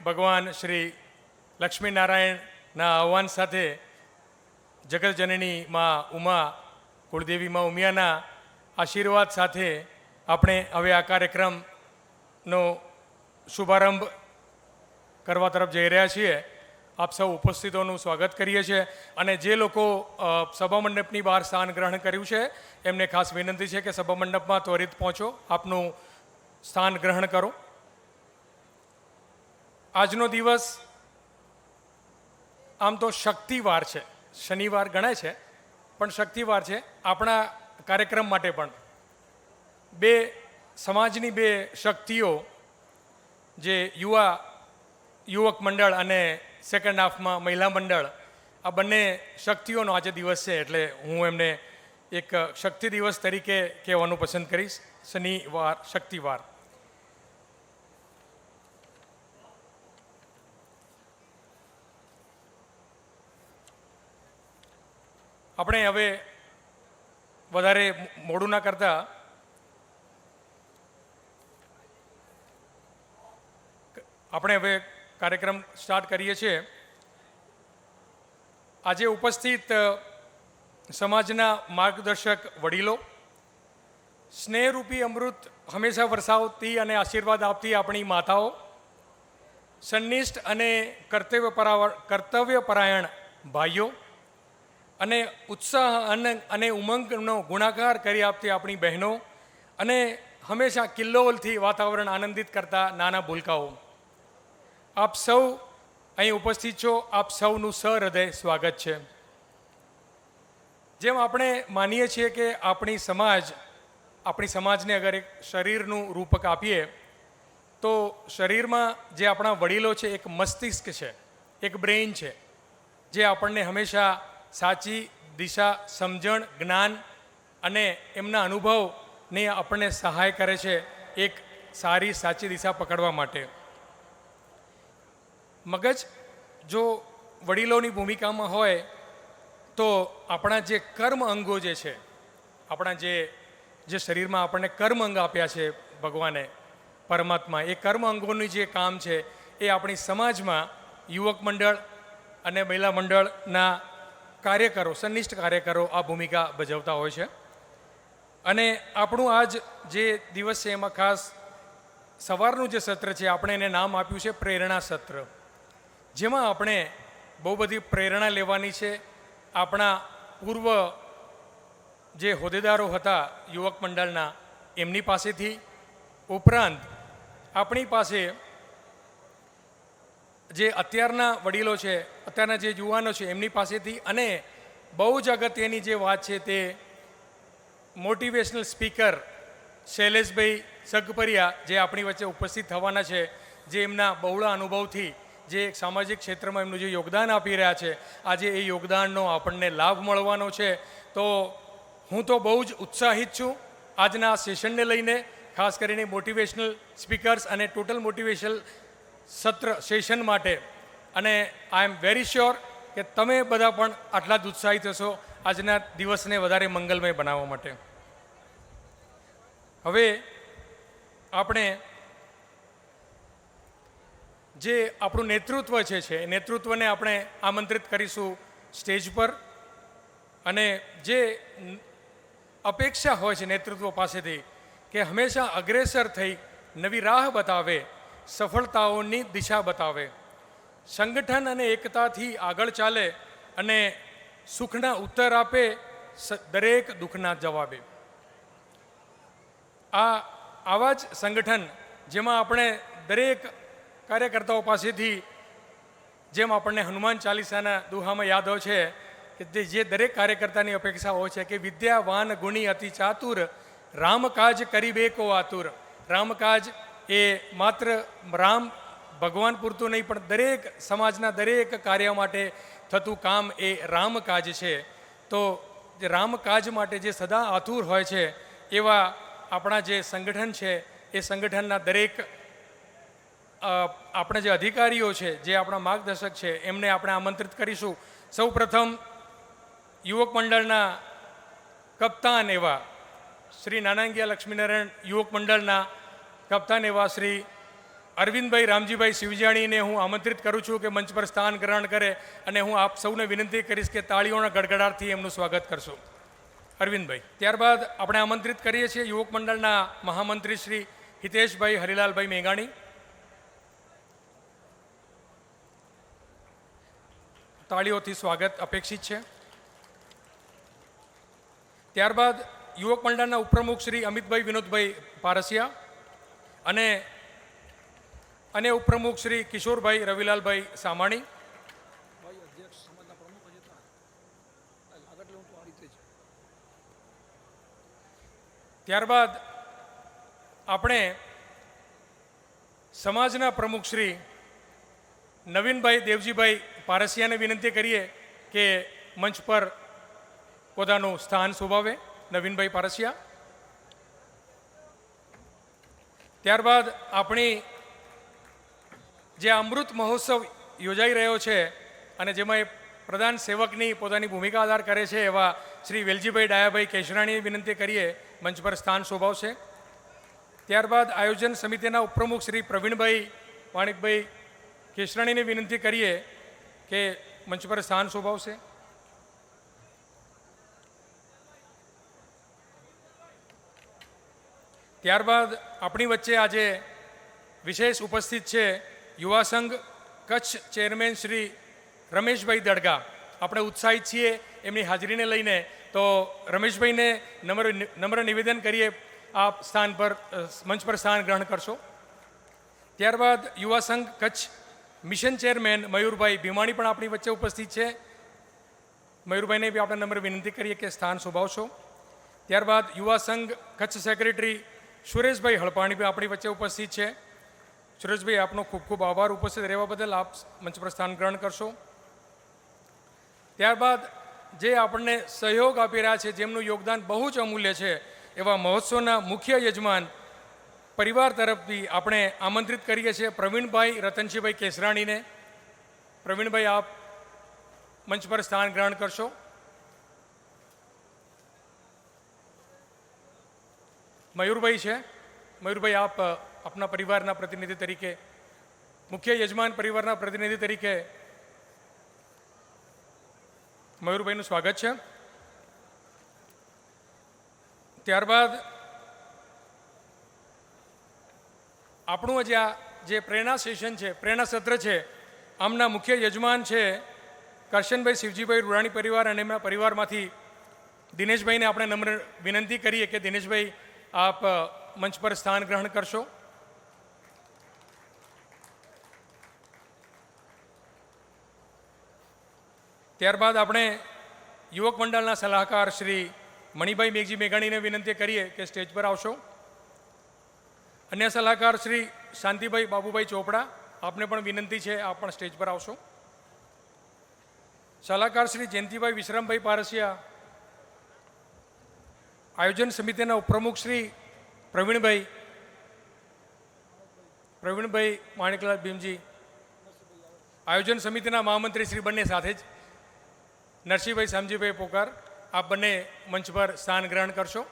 ભગવાન શ્રી લક્ષ્મીનારાયણના આહ્વાન સાથે જગતજનની માં ઉમા કુળદેવી માં ઉમિયાના આશીર્વાદ સાથે આપણે હવે આ કાર્યક્રમનો શુભારંભ કરવા તરફ જઈ રહ્યા છીએ. આપ સૌ ઉપસ્થિતોનું સ્વાગત કરીએ છીએ અને જે લોકો સભા મંડપની બહાર સ્થાન ગ્રહણ કર્યું છે એમને ખાસ વિનંતી છે કે સભા મંડપમાં ત્વરિત પહોંચો, આપનું સ્થાન ગ્રહણ કરો. આજનો દિવસ આમ તો શક્તિવાર છે, શનિવાર ગણાય છે પણ શક્તિવાર છે. આપણા કાર્યક્રમ માટે પણ સમાજની બે શક્તિઓ, જે યુવક મંડળ અને સેકન્ડ હાફમાં મહિલા મંડળ, આ બંને શક્તિઓનો આજે દિવસ છે એટલે હું એમને એક શક્તિ દિવસ તરીકે કહેવાનું પસંદ કરીશ. શનિવાર, શક્તિવાર. આપણે હવે વધારે મોડું ના કરતા આપણે હવે કાર્યક્રમ સ્ટાર્ટ કરીએ છીએ. આજે ઉપસ્થિત સમાજના માર્ગદર્શક વડીલો, સ્નેહરૂપી અમૃત હંમેશા વરસાવતી અને આશીર્વાદ આપતી આપણી માતાઓ, સંનિષ્ઠ અને કર્તવ્યપરાયણ ભાઈઓ અને ઉત્સાહ અને ઉમંગનો ગુણાકાર કરી આપતી આપણી બહેનો અને હંમેશા કિલ્લોલથી વાતાવરણ આનંદિત કરતા નાના ભૂલકાઓ, આપ સૌ અહીં ઉપસ્થિત છો. આપ સૌનું સહૃદય સ્વાગત છે. જેમ આપણે માનીએ છીએ કે આપણી સમાજને અગર એક શરીરનું રૂપક આપીએ તો શરીરમાં જે આપણા વડીલો છે એક મસ્તિષ્ક છે, એક બ્રેઇન છે, જે આપણને હંમેશા સાચી દિશા, સમજણ, જ્ઞાન અને એમના અનુભવને આપણને સહાય કરે છે એક સારી સાચી દિશા પકડવા માટે. મગજ જો વડીલોની ભૂમિકામાં હોય તો આપણા જે કર્મ અંગો જે છે, આપણા જે શરીરમાં આપણને કર્મ અંગ આપ્યા છે ભગવાને, પરમાત્મા, એ કર્મ અંગોનું જે કામ છે એ આપણી સમાજમાં યુવક મંડળ અને મહિલા મંડળના કાર્યકરો, સંનિષ્ઠ કાર્યકરો આ ભૂમિકા ભજવતા હોય છે. અને આપણું આજ જે દિવસ છે એમાં ખાસ સવારનું જે સત્ર છે આપણે એને નામ આપ્યું છે પ્રેરણા સત્ર, જેમાં આપણે બહુ બધી પ્રેરણા લેવાની છે. આપણા પૂર્વ જે હોદ્દેદારો હતા યુવક મંડળના એમની પાસેથી, ઉપરાંત આપણી પાસે જે અત્યારના વડીલો છે, અત્યારના જે યુવાનો છે એમની પાસેથી, અને બહુ જ અગત્યની જે વાત છે તે મોટિવેશનલ સ્પીકર શૈલેષભાઈ સગપરિયા જે આપણી વચ્ચે ઉપસ્થિત થવાના છે, જે એમના બહોળા અનુભવથી જે સામાજિક ક્ષેત્રમાં એમનું જે યોગદાન આપી રહ્યા છે, આજે એ યોગદાનનો આપણને લાભ મળવાનો છે. તો હું તો બહુ જ ઉત્સાહિત છું આજના સેશનને લઈને, ખાસ કરીને મોટિવેશનલ સ્પીકર્સ અને ટોટલ મોટિવેશનલ સત્ર સેશન માટે. અને આઈ એમ વેરી શ્યોર કે તમે બધા પણ આટલા જ ઉત્સાહિત હશો આજના દિવસને વધારે મંગલમય બનાવવા માટે. હવે આપણે જે આપણું નેતૃત્વ છે નેતૃત્વને આપણે આમંત્રિત કરીશું સ્ટેજ પર. અને જે અપેક્ષા હોય છે નેતૃત્વ પાસેથી કે હંમેશા અગ્રેસર થઈ નવી રાહ બતાવે, સફળતાઓની દિશા બતાવે, સંગઠન અને એકતાથી આગળ ચાલે અને સુખના ઉત્તર આપે, દરેક દુઃખના જવાબે. આવા જ સંગઠન જેમાં આપણે દરેક કાર્યકર્તાઓ પાસેથી, જેમ આપણને હનુમાન ચાલીસાના દુહામાં યાદ હોય છે કે જે દરેક કાર્યકર્તાની અપેક્ષા હોય છે કે વિદ્યાવાન ગુણી અતિ ચાતુર, રામકાજ કરીબે કો આતુર. રામકાજ એ માત્ર રામ ભગવાન પૂરતું નહીં પણ દરેક સમાજના દરેક કાર્ય માટે થતું કામ એ રામકાજ છે. તો જે રામકાજ માટે જે સદા આતુર હોય છે એવા આપણા જે સંગઠન છે એ સંગઠનના દરેક આપણા જે અધિકારીઓ છે, જે આપણા માર્ગદર્શક છે, એમને આપણે આમંત્રિત કરીશું. સૌ પ્રથમ યુવક મંડળના કપ્તાન એવા શ્રી નાનાંગિયા લક્ષ્મીનારાયણ યુવક મંડળના કપ્તાન એવા શ્રી અરવિંદભાઈ રામજીભાઈ શિવજાણીને હું આમંત્રિત કરું છું કે મંચ પર સ્થાન ગ્રહણ કરે અને હું આપ સૌને વિનંતી કરીશ કે તાળીઓના ગડગડાટથી એમનું સ્વાગત કરશો. અરવિંદભાઈ. ત્યારબાદ આપણે આમંત્રિત કરીએ છીએ યુવક મંડળના મહામંત્રી શ્રી હિતેશભાઈ હરિલાલભાઈ મેઘાણી. તાળીઓથી સ્વાગત અપેક્ષિત છે. ત્યારબાદ યુવક મંડળના ઉપપ્રમુખ શ્રી અમિતભાઈ વિનોદભાઈ પારસિયા અને ઉપપ્રમુખ શ્રી કિશોરભાઈ રવિલાલભાઈ સામાણી. ત્યારબાદ આપણે સમાજના પ્રમુખ શ્રી નવીનભાઈ દેવજીભાઈ પારસિયાને વિનંતી કરીએ કે મંચ પર પોતાનું સ્થાન શોભાવે. નવીનભાઈ પારસિયા. ત્યારબાદ આપણી જે અમૃત મહોત્સવ યોજાઈ રહ્યો છે અને જેમાં એ પ્રધાન સેવકની પોતાની ભૂમિકા અદા કરે છે એવા શ્રી વેલજીભાઈ ડાયાભાઈ કેશરાણીને વિનંતી કરીએ મંચ પર સ્થાન શોભાવશે. ત્યારબાદ આયોજન સમિતિના ઉપપ્રમુખ શ્રી પ્રવીણભાઈ માણિકભાઈ કેશરાણીને વિનંતી કરીએ કે મંચ પર સ્થાન શોભાવશે. ત્યારબાદ આપણી વચ્ચે આજે વિશેષ ઉપસ્થિત છે યુવા સંઘ કચ્છ ચેરમેન શ્રી રમેશભાઈ દડગા. આપણે ઉત્સાહિત છીએ એમની હાજરીને લઈને, તો રમેશભાઈને નમ્ર નિવેદન કરીએ આપ સ્થાન પર મંચ પર સ્થાન ગ્રહણ કરશો. ત્યારબાદ યુવા સંઘ કચ્છ મિશન ચેરમેન મયુરભાઈ ભીમાણી પણ આપણી વચ્ચે ઉપસ્થિત છે. મયુરભાઈને બી આપણે નમ્ર વિનંતી કરીએ કે સ્થાન શોભાવશો. ત્યારબાદ યુવા સંઘ કચ્છ સેક્રેટરી સુરેશભાઈ હળપાણી બી આપણી વચ્ચે ઉપસ્થિત છે. સુરેશભાઈ, આપનો ખૂબ ખૂબ આભાર ઉપસ્થિત રહેવા બદલ. આપ મંચ પર સ્થાન ગ્રહણ કરશો. ત્યારબાદ જે આપણને સહયોગ આપી રહ્યા છે, જેમનું યોગદાન બહુ જ અમૂલ્ય છે, એવા મહોત્સવના મુખ્ય યજમાન પરિવાર તરફથી આપણે આમંત્રિત કરીએ છીએ પ્રવીણભાઈ રતનસિંહભાઈ કેસરાણીને. પ્રવીણભાઈ, આપ મંચ પર સ્થાન ગ્રહણ કરશો. મયુરભાઈ છે. મયુરભાઈ, આપ આપના પરિવારના પ્રતિનિધિ તરીકે, મુખ્ય યજમાન પરિવારના પ્રતિનિધિ તરીકે મયુરભાઈનું સ્વાગત છે. ત્યારબાદ આપણું જે પ્રેરણા સેશન છે, પ્રેરણા સત્ર છે, આમના મુખ્ય યજમાન છે કરશનભાઈ શિવજીભાઈ રૂડાણી પરિવાર અને એમના પરિવારમાંથી દિનેશભાઈને આપણે નમ્ર વિનંતી કરીએ કે દિનેશભાઈ, આપ મંચ પર સ્થાન ગ્રહણ કરશો. ત્યારબાદ આપણે યુવક મંડળના સલાહકાર શ્રી મણિભાઈ મેઘજી મેઘાણીને વિનંતી કરીએ કે સ્ટેજ પર આવશો. અન્ય સલાહકાર શ્રી શાંતિભાઈ બાબુભાઈ ચોપડા, આપને પણ વિનંતી છે, આપ પણ સ્ટેજ પર આવશો. સલાહકાર શ્રી જયંતિભાઈ વિશ્રામભાઈ પારસિયા, આયોજન સમિતિના ઉપપ્રમુખ શ્રી પ્રવીણભાઈ માણિકલાલ ભીમજી, આયોજન સમિતિના મહામંત્રી શ્રી બંને સાથે જ નરસિંહભાઈ શામજીભાઈ પોકાર, આપ બંને મંચ પર સ્થાન ગ્રહણ કરશો.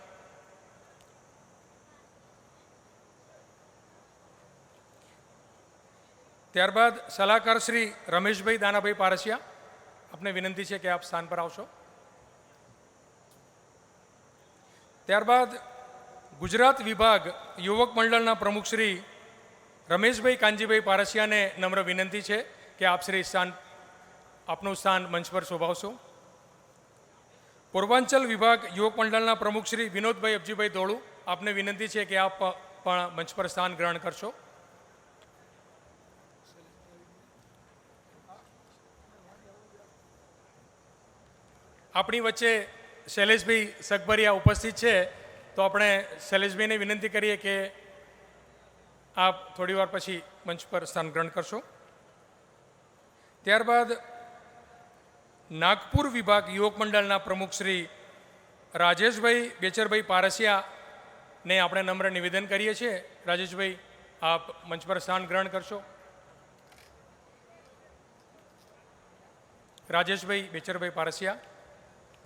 ત્યારબાદ સલાહકાર શ્રી રમેશભાઈ દાનાભાઈ પારસિયા, આપને વિનંતી છે કે આપ સ્થાન પર આવશો. ત્યારબાદ ગુજરાત વિભાગ યુવક મંડળના પ્રમુખ શ્રી રમેશભાઈ કાનજીભાઈ પારસિયાને નમ્ર વિનંતી છે કે આપ શ્રી આપનું સ્થાન મંચ પર શોભાવશો. પૂર્વાંચલ વિભાગ યુવક મંડળના પ્રમુખ શ્રી વિનોદભાઈ અબજીભાઈ ધોળુ, આપને વિનંતી છે કે આપ પણ મંચ પર સ્થાન ગ્રહણ કરશો. આપણી વચ્ચે શૈલેષભાઈ સગભરિયા ઉપસ્થિત છે, તો આપણે શૈલેષભાઈને વિનંતી કરીએ કે આપ થોડી વાર પછી મંચ પર સ્થાન ગ્રહણ કરશો. ત્યારબાદ નાગપુર વિભાગ યુવક મંડળના પ્રમુખ શ્રી રાજેશભાઈ બેચરભાઈ પારસિયાને આપણે નમ્ર નિવેદન કરીએ છીએ. રાજેશભાઈ, આપ મંચ પર સ્થાન ગ્રહણ કરશો. રાજેશભાઈ બેચરભાઈ પારસિયા.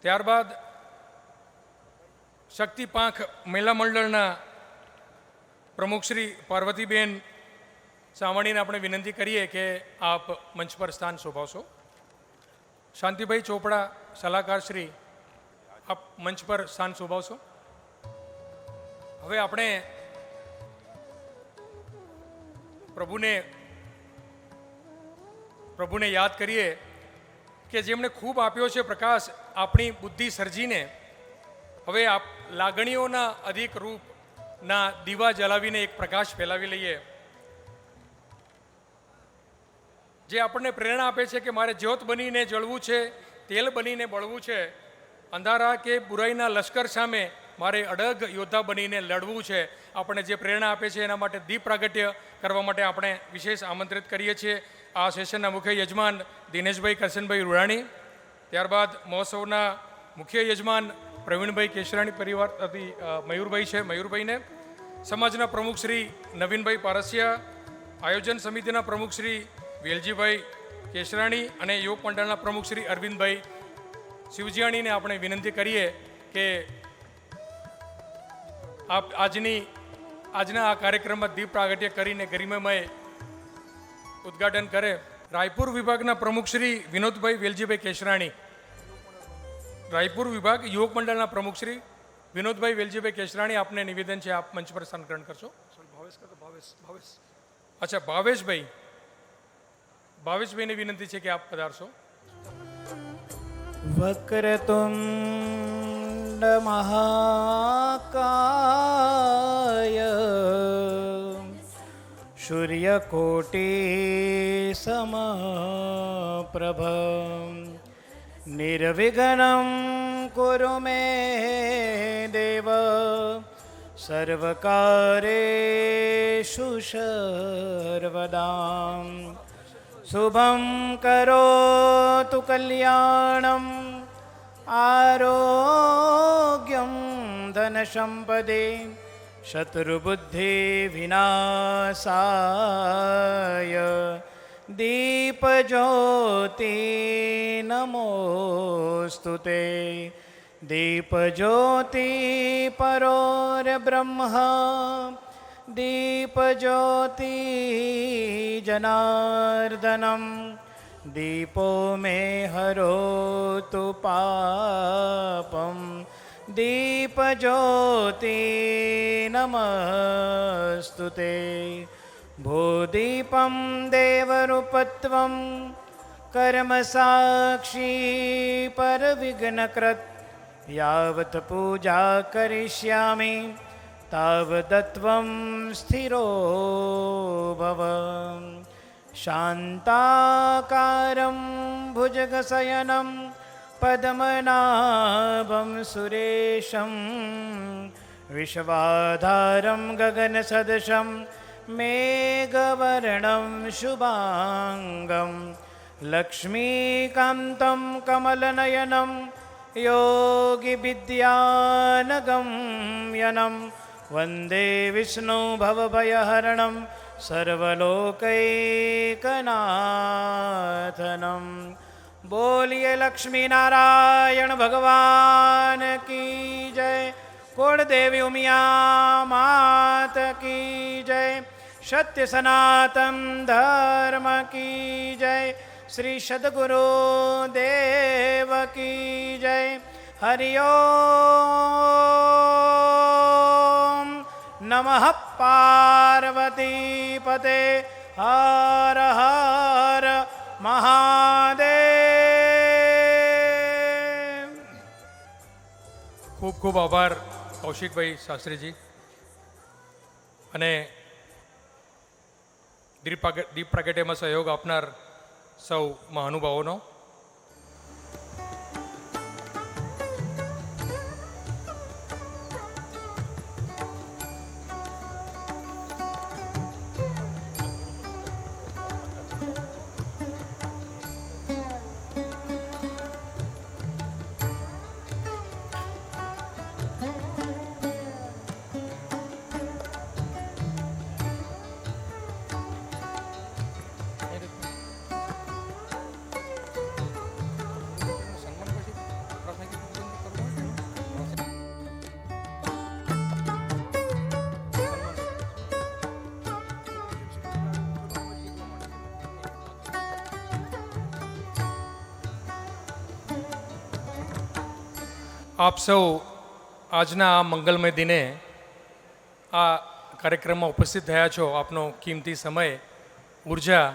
ત્યારબાદ શક્તિ પાંખ મહિલા મંડળના પ્રમુખ શ્રી પાર્વતીબેન સામાણીને આપણે વિનંતી કરીએ કે આપ મંચ પર સ્થાન શોભાવશો. શાંતિભાઈ ચોપડા સલાહકાર શ્રી, આપ મંચ પર સ્થાન શોભાવશો. હવે આપણે પ્રભુને યાદ કરીએ કે જેમણે ખૂબ આપ્યો છે પ્રકાશ આપણી બુદ્ધિ સર્જીને. હવે આપ લાગણીઓના અધિક રૂપના દીવા જલાવીને એક પ્રકાશ ફેલાવી લઈએ, જે આપણને પ્રેરણા આપે છે કે મારે જ્યોત બનીને જળવું છે, તેલ બનીને બળવું છે, અંધારા કે બુરાઈના લશ્કર સામે મારે અડગ યોદ્ધા બનીને લડવું છે. આપણને જે પ્રેરણા આપે છે એના માટે દીપ પ્રાગટ્ય કરવા માટે આપણે વિશેષ આમંત્રિત કરીએ છીએ આ સેશનના મુખ્ય યજમાન દિનેશભાઈ કરશનભાઈ રૂડાણી, ત્યારબાદ મહોત્સવના મુખ્ય યજમાન પ્રવીણભાઈ કેશરાણી પરિવાર મયુરભાઈ છે, મયુરભાઈને, સમાજના પ્રમુખ શ્રી નવીનભાઈ પારસિયા, આયોજન સમિતિના પ્રમુખ શ્રી વેલજીભાઈ કેશરાણી અને યોગ મંડળના પ્રમુખ શ્રી અરવિંદભાઈ શિવજીયાણીને આપણે વિનંતી કરીએ કે આપ આજના આ કાર્યક્રમમાં દીપ પ્રાગટ્ય કરીને ગરિમામય ઉદ્ઘાટન કરે. રાયપુર વિભાગના પ્રમુખ શ્રી વિનોદભાઈ વેલજીભાઈ કેશરાણી, રાયપુર વિભાગ યુવક મંડળના પ્રમુખ શ્રી વિનોદભાઈ વેલજીભાઈ કેશરાણી, આપને નિવેદન છે, આપ મંચ પર સ્થાન ગ્રહણ કરશો. અચ્છા, ભાવેશભાઈને વિનંતી છે કે આપ પધારશો. વક્રતુંડ મહાકાય સૂર્યકોટી સમપ્રભ નિર્વિઘ્नं કુરુ મે દેવ સર્વકારેષુ સર્વદા. શુભં કરોતુ કલ્યાણમ આરોગ્યમ ધનસંપદે શત્રુબુદ્ધિ વિનાશાય દીપજ્યોતિ નમોસ્તુતે. દીપજ્યોતિ પરોરબ્રહ્મ દીપજ્યોતિ જનાર્દનમ દીપો મે હરોતુ પાપમ દીપજ્યોતિ નમસ્તુતે. ભૂદીપમ દેવરૂપત્વં કર્મસાક્ષી પરવિઘ્નકૃત યાવત પૂજા કરિષ્યામિ તાવદત્વં સ્થિરો ભવ. શાંતાકારં ભુજગશયनं પદ્મનાભં સુરેશં વિશ્વાધારં ગગનસદૃશં મેઘવર્ણં શુભાંગં લક્ષ્મીકાન્तं કમલનયनं યોગિવિદ્યાનગમ્યनं વંદે વિષ્ણુ ભવભયહરણં સર્વલોકૈકનાથનમ. બોલીએ લક્ષ્મી નારાયણ ભગવાન કી જય. કુળદેવી ઉમિયા માત કી જય. સત્ય સનાતન ધર્મ કી જય. શ્રી સદગુરુ દેવ કી જય. હરિ ઓમ નમઃ પાર્વતી પતે. હર હર મહાદેવ. ખૂબ ખૂબ આભાર કૌશિકભાઈ શાસ્ત્રીજી અને દીપ પ્રાગટ્યમાં સહયોગ આપનાર સૌ મહાનુભાવોનો. આપ સૌ આજના આ મંગલમય દિને આ કાર્યક્રમમાં ઉપસ્થિત થયા છો. આપનો કિંમતી સમય, ઉર્જા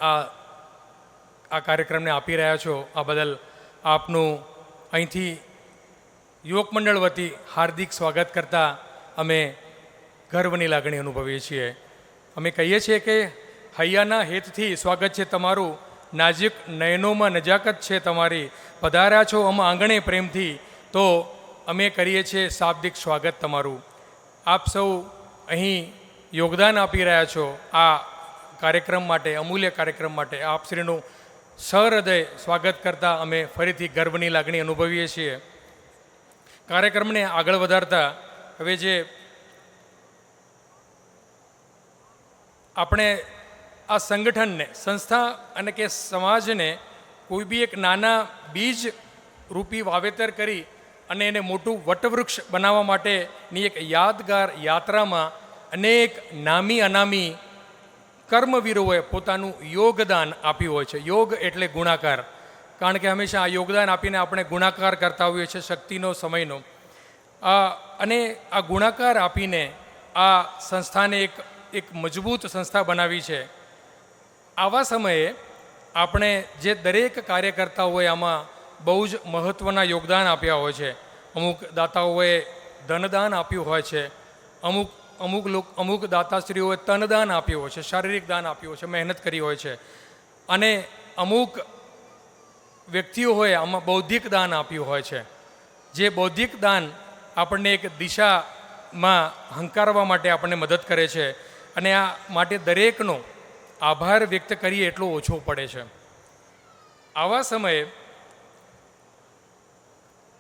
આ કાર્યક્રમને આપી રહ્યા છો. આ બદલ આપનું અહીંથી યુવક મંડળ વતી હાર્દિક સ્વાગત કરતા અમે ગર્વની લાગણી અનુભવીએ છીએ. અમે કહીએ છીએ કે હૈયાના હેતથી સ્વાગત છે તમારું, નાજુક નયનોમાં નજાકત છે તમારી, પધાર્યા છો અમે આંગણે પ્રેમથી, તો અમે કરીએ છીએ શાબ્દિક સ્વાગત તમારું. આપ સૌ અહીં યોગદાન આપી રહ્યા છો આ કાર્યક્રમ માટે, અમૂલ્ય કાર્યક્રમ માટે. આપશ્રીનું સહૃદય સ્વાગત કરતાં અમે ફરીથી ગર્વની લાગણી અનુભવીએ છીએ. કાર્યક્રમને આગળ વધારતા હવે જે આપણે આ સંગઠનને, સંસ્થા અને કે સમાજને કોઈ બી એક નાના બીજ રૂપી વાવેતર કરી અને એને મોટું વટવૃક્ષ બનાવવા માટેની એક યાદગાર યાત્રામાં અનેક નામી અનામી કર્મવીરોએ પોતાનું યોગદાન આપ્યું હોય છે. યોગ એટલે ગુણાકાર, કારણ કે હંમેશા આ યોગદાન આપીને આપણે ગુણાકાર કરતા હોઈએ છીએ શક્તિનો, સમયનો. અને આ ગુણાકાર આપીને આ સંસ્થાને એક મજબૂત સંસ્થા બનાવી છે. આવા સમયે આપણે જે દરેક કાર્યકર્તા હોય આમાં બહુ જ મહત્ત્વના યોગદાન આપ્યા હોય છે. અમુક દાતાઓએ ધનદાન આપ્યું હોય છે, અમુક દાતાશ્રીઓએ તનદાન આપ્યું હોય છે, શારીરિક દાન આપ્યું હોય છે, મહેનત કરી હોય છે, અને અમુક વ્યક્તિઓ હોય આમાં બૌદ્ધિક દાન આપ્યું હોય છે. જે બૌદ્ધિક દાન આપણને એક દિશામાં હંકારવા માટે આપણને મદદ કરે છે, અને આ માટે દરેકનો આભાર વ્યક્ત કરીએ એટલો ઓછો પડે છે. આવા સમયે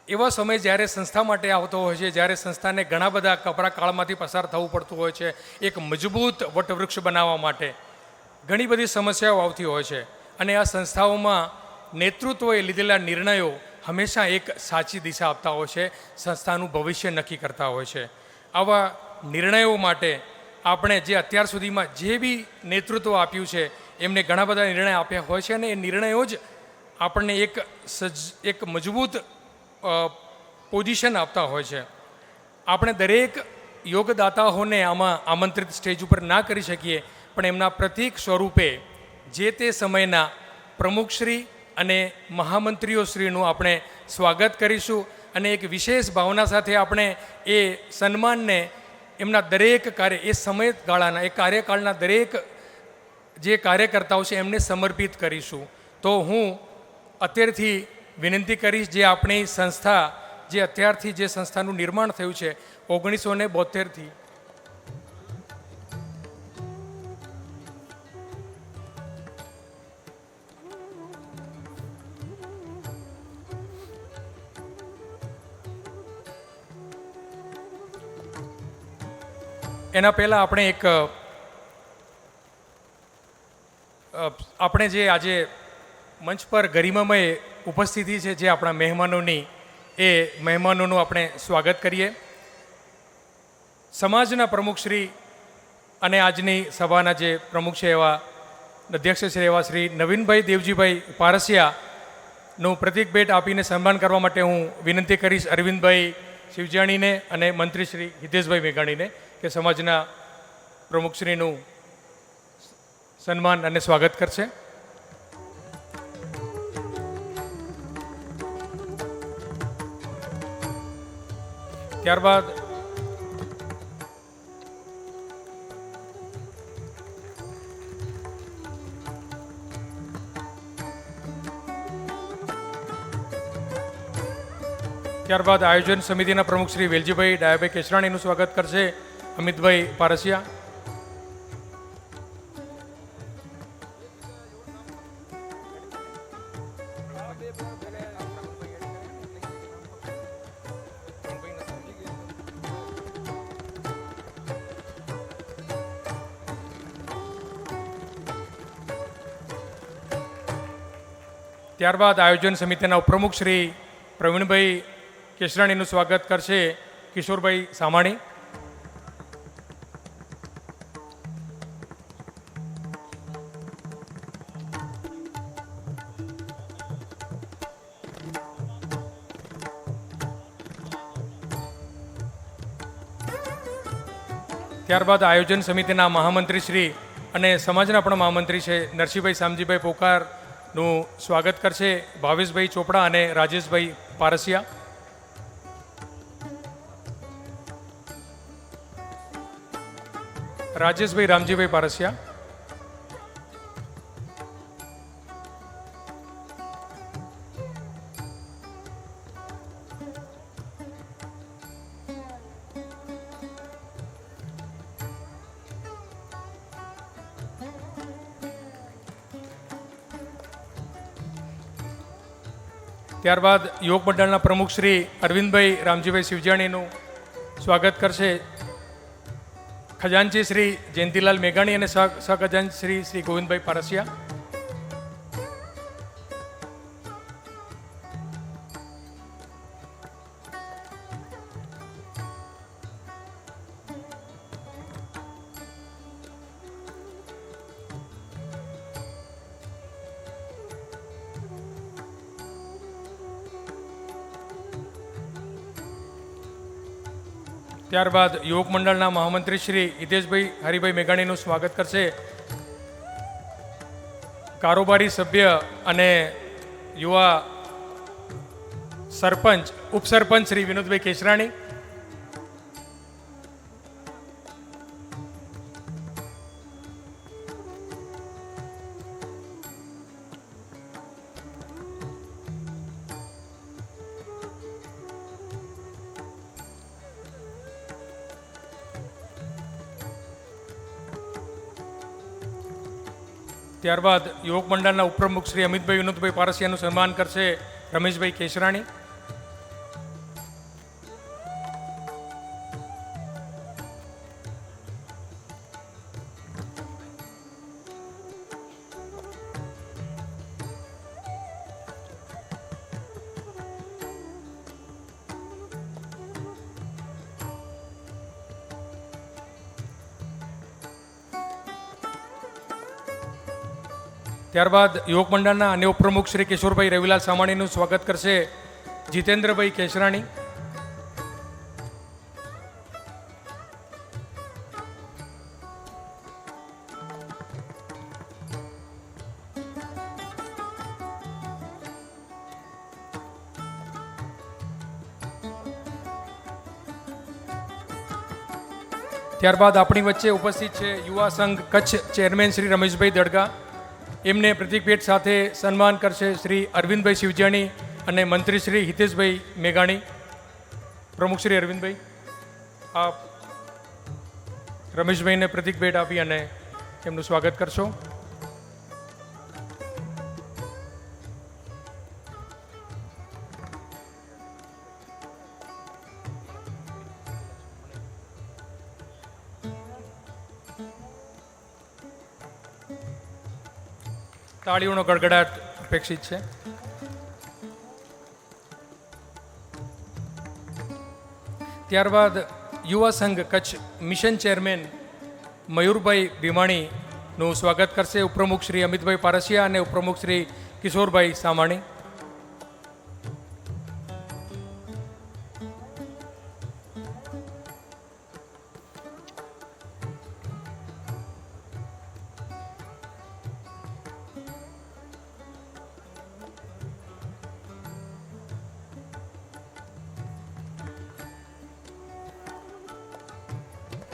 એવા સમય જ્યારે સંસ્થા માટે આવતો હોય છે, જ્યારે સંસ્થાને ઘણા બધા કપરા કાળમાંથી પસાર થવું પડતું હોય છે, એક મજબૂત વટવૃક્ષ બનાવવા માટે ઘણી બધી સમસ્યાઓ આવતી હોય છે, અને આ સંસ્થાઓમાં નેતૃત્વએ લીધેલા નિર્ણયો હંમેશા એક સાચી દિશા આપતા હોય છે, સંસ્થાનું ભવિષ્ય નક્કી કરતા હોય છે. આવા નિર્ણયો માટે આપણે જે અત્યાર સુધીમાં જે બી નેતૃત્વ આપ્યું છે એમને ઘણા બધા નિર્ણય આપ્યા હોય છે, અને એ નિર્ણયો જ આપણને એક મજબૂત પોઝિશન આપતા હોય છે. આપણે દરેક યોગદાતાઓને આમાં આમંત્રિત સ્ટેજ ઉપર ના કરી શકીએ, પણ એમના પ્રતીક સ્વરૂપે જે તે સમયના પ્રમુખશ્રી અને મહામંત્રીઓશ્રીનું આપણે સ્વાગત કરીશું, અને એક વિશેષ ભાવના સાથે આપણે એ સન્માનને એમના દરેક કાર્ય, એ સમયગાળાના, એ કાર્યકાળના દરેક જે કાર્યકર્તાઓ છે એમને સમર્પિત કરીશું. તો હું અત્યારથી વિનંતી કરીશ, જે આપણી સંસ્થા, જે અત્યારથી જે સંસ્થાનું નિર્માણ થયું છે 1972થી, એના પહેલાં આપણે જે આજે મંચ પર ગરિમામય ઉપસ્થિતિ છે જે આપણા મહેમાનોની, એ મહેમાનોનું આપણે સ્વાગત કરીએ. સમાજના પ્રમુખશ્રી અને આજની સભાના જે પ્રમુખ છે એવા અધ્યક્ષશ્રી એવા શ્રી નવીનભાઈ દેવજીભાઈ પારસિયાનું પ્રતિક ભેટ આપીને સન્માન કરવા માટે હું વિનંતી કરીશ અરવિંદભાઈ શિવજાણીને અને મંત્રી શ્રી હિતેશભાઈ મેઘાણીને કે સમાજના પ્રમુખશ્રીનું સન્માન અને સ્વાગત કરશે. ત્યારબાદ આયોજન સમિતિના પ્રમુખ શ્રી વેલજીભાઈ ડાયાભાઈ કેસરાણીનું સ્વાગત કરશે અમિતભાઈ પારસિયા. ત્યારબાદ આયોજન સમિતિના ઉપપ્રમુખ શ્રી પ્રવીણભાઈ કેસરાણીનું સ્વાગત કરશે કિશોરભાઈ સામાણી. ત્યારબાદ આયોજન સમિતિના મહામંત્રી શ્રી અને સમાજના પણ મહામંત્રી છે નરસિંહભાઈ શામજીભાઈ પોકારનું સ્વાગત કરશે ભાવેશભાઈ ચોપડા અને રાજેશભાઈ પારસિયા. રાજેશભાઈ રામજીભાઈ પારસિયા. ત્યારબાદ યોગ મંડળના પ્રમુખ શ્રી અરવિંદભાઈ રામજીભાઈ શિવજાણીનું સ્વાગત કરશે ખજાનચી શ્રી જયંતિલાલ મેઘાણી અને સહખજાનચી શ્રી ગોવિંદભાઈ પારસિયા. ત્યારબાદ યોગ મંડળના મહામંત્રી શ્રી હિતેશભાઈ હરિભાઈ મેઘાણીનું સ્વાગત કરશે કારોબારી સભ્ય અને યુવા સરપંચ ઉપસરપંચ શ્રી વિનોદભાઈ કેશરાણી. ત્યારબાદ યોગ મંડળના ઉપપ્રમુખ શ્રી અમિતભાઈ વિનોદભાઈ પારસિયાનું સન્માન કરશે રમેશભાઈ કેશરાણી. ત્યારબાદ યોગ મંડળના અન્ય ઉપપ્રમુખ શ્રી કિશોરભાઈ રવિલાલ સામાણીનું સ્વાગત કરશે જીતેન્દ્રભાઈ કેશરાણી. ત્યારબાદ આપણી વચ્ચે ઉપસ્થિત છે યુવા સંઘ કચ્છ ચેરમેન શ્રી રમેશભાઈ દડગા. એમને પ્રતિકભેટ સાથે સન્માન કરશે શ્રી અરવિંદભાઈ શિવજાણી અને મંત્રી શ્રી હિતેશભાઈ મેઘાણી. પ્રમુખ શ્રી અરવિંદભાઈ, આપ રમેશભાઈને પ્રતિકભેટ આપી અને એમનું સ્વાગત કરશો. તાળીઓનો ગડગડાટ અપેક્ષિત છે. ત્યારબાદ યુવા સંઘ કચ્છ મિશન ચેરમેન મયુરભાઈ ભીમાણીનું સ્વાગત કરશે ઉપપ્રમુખ શ્રી અમિતભાઈ પારસિયા અને ઉપપ્રમુખ શ્રી કિશોરભાઈ સામાણી.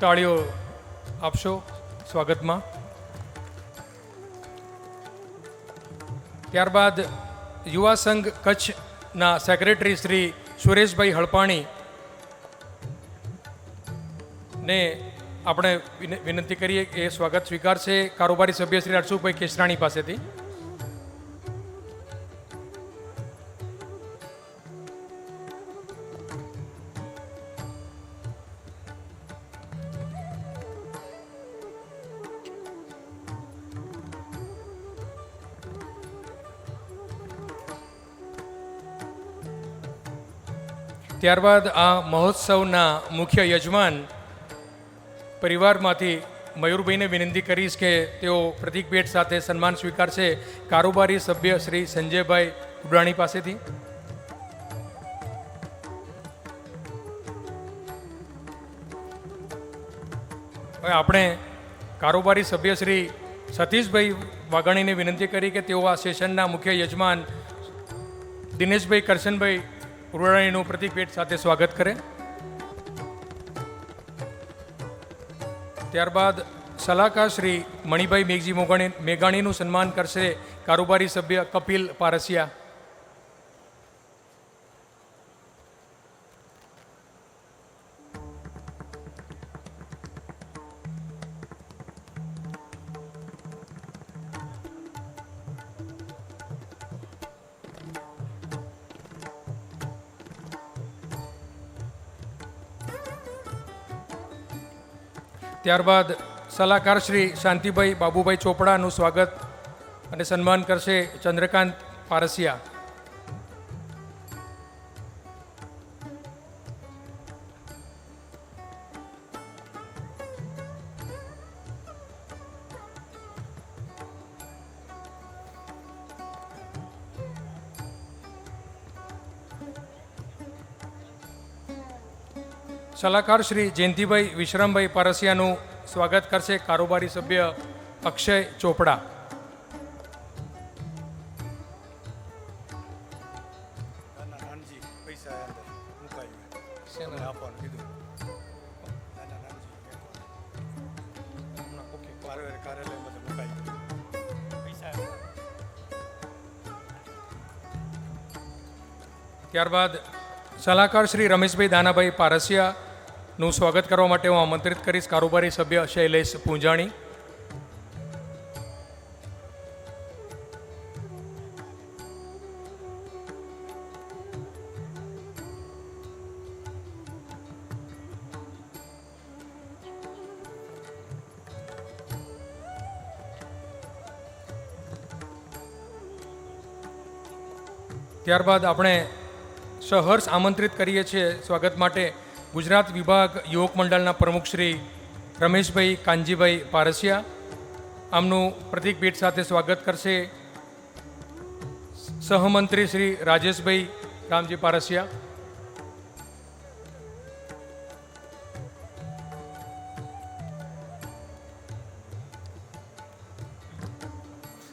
તાળીઓ આપશો સ્વાગતમાં. ત્યારબાદ યુવા સંઘ કચ્છના સેક્રેટરી શ્રી સુરેશભાઈ હળપાણી ને આપણે વિનંતી કરીએ કે સ્વાગત સ્વીકારશે કારોબારી સભ્ય શ્રી હર્ષુભાઈ કેશરાણી પાસેથી. ત્યારબાદ આ મહોત્સવના મુખ્ય યજમાન પરિવારમાંથી મયુરભાઈને વિનંતી કરીશ કે તેઓ પ્રતિકભેટ સાથે સન્માન સ્વીકારશે કારોબારી સભ્ય શ્રી સંજયભાઈ ઉડાણી પાસેથી. હવે આપણે કારોબારી સભ્ય શ્રી સતીશભાઈ વાઘાણીને વિનંતી કરી કે તેઓ આ સેશનના મુખ્ય યજમાન દિનેશભાઈ કરશનભાઈ રૂડાણીનું પ્રતિક ભેટ સાથે સ્વાગત કરે. ત્યારબાદ સલાહકાર શ્રી મણિભાઈ મેઘજી મેઘાણીનું સન્માન કરશે કારોબારી સભ્ય કપિલ પારસિયા. ત્યારબાદ સલાહકાર શ્રી શાંતિભાઈ બાબુભાઈ ચોપડાનું સ્વાગત અને સન્માન કરશે ચંદ્રકાંત પારસિયા. સલાહકાર શ્રી જયંતિભાઈ વિશ્રામભાઈ પારસિયાનું સ્વાગત કરશે કારોબારી સભ્ય અક્ષય ચોપડા. ત્યારબાદ સલાહકાર શ્રી રમેશભાઈ દાનાભાઈ પારસિયાનું સ્વાગત કરવા માટે હું આમંત્રિત કરીશ કારોબારી સભ્ય શૈલેષ પૂંજાણી. ત્યારબાદ આપણે સહર્ષ આમંત્રિત કરીએ છીએ સ્વાગત માટે ગુજરાત વિભાગ યુવક મંડળના પ્રમુખ શ્રી રમેશભાઈ કાનજીભાઈ પારસિયા. આમનું પ્રતિક ભેટ સાથે સ્વાગત કરશે સહમંત્રી શ્રી રાજેશભાઈ રામજી પારસિયા.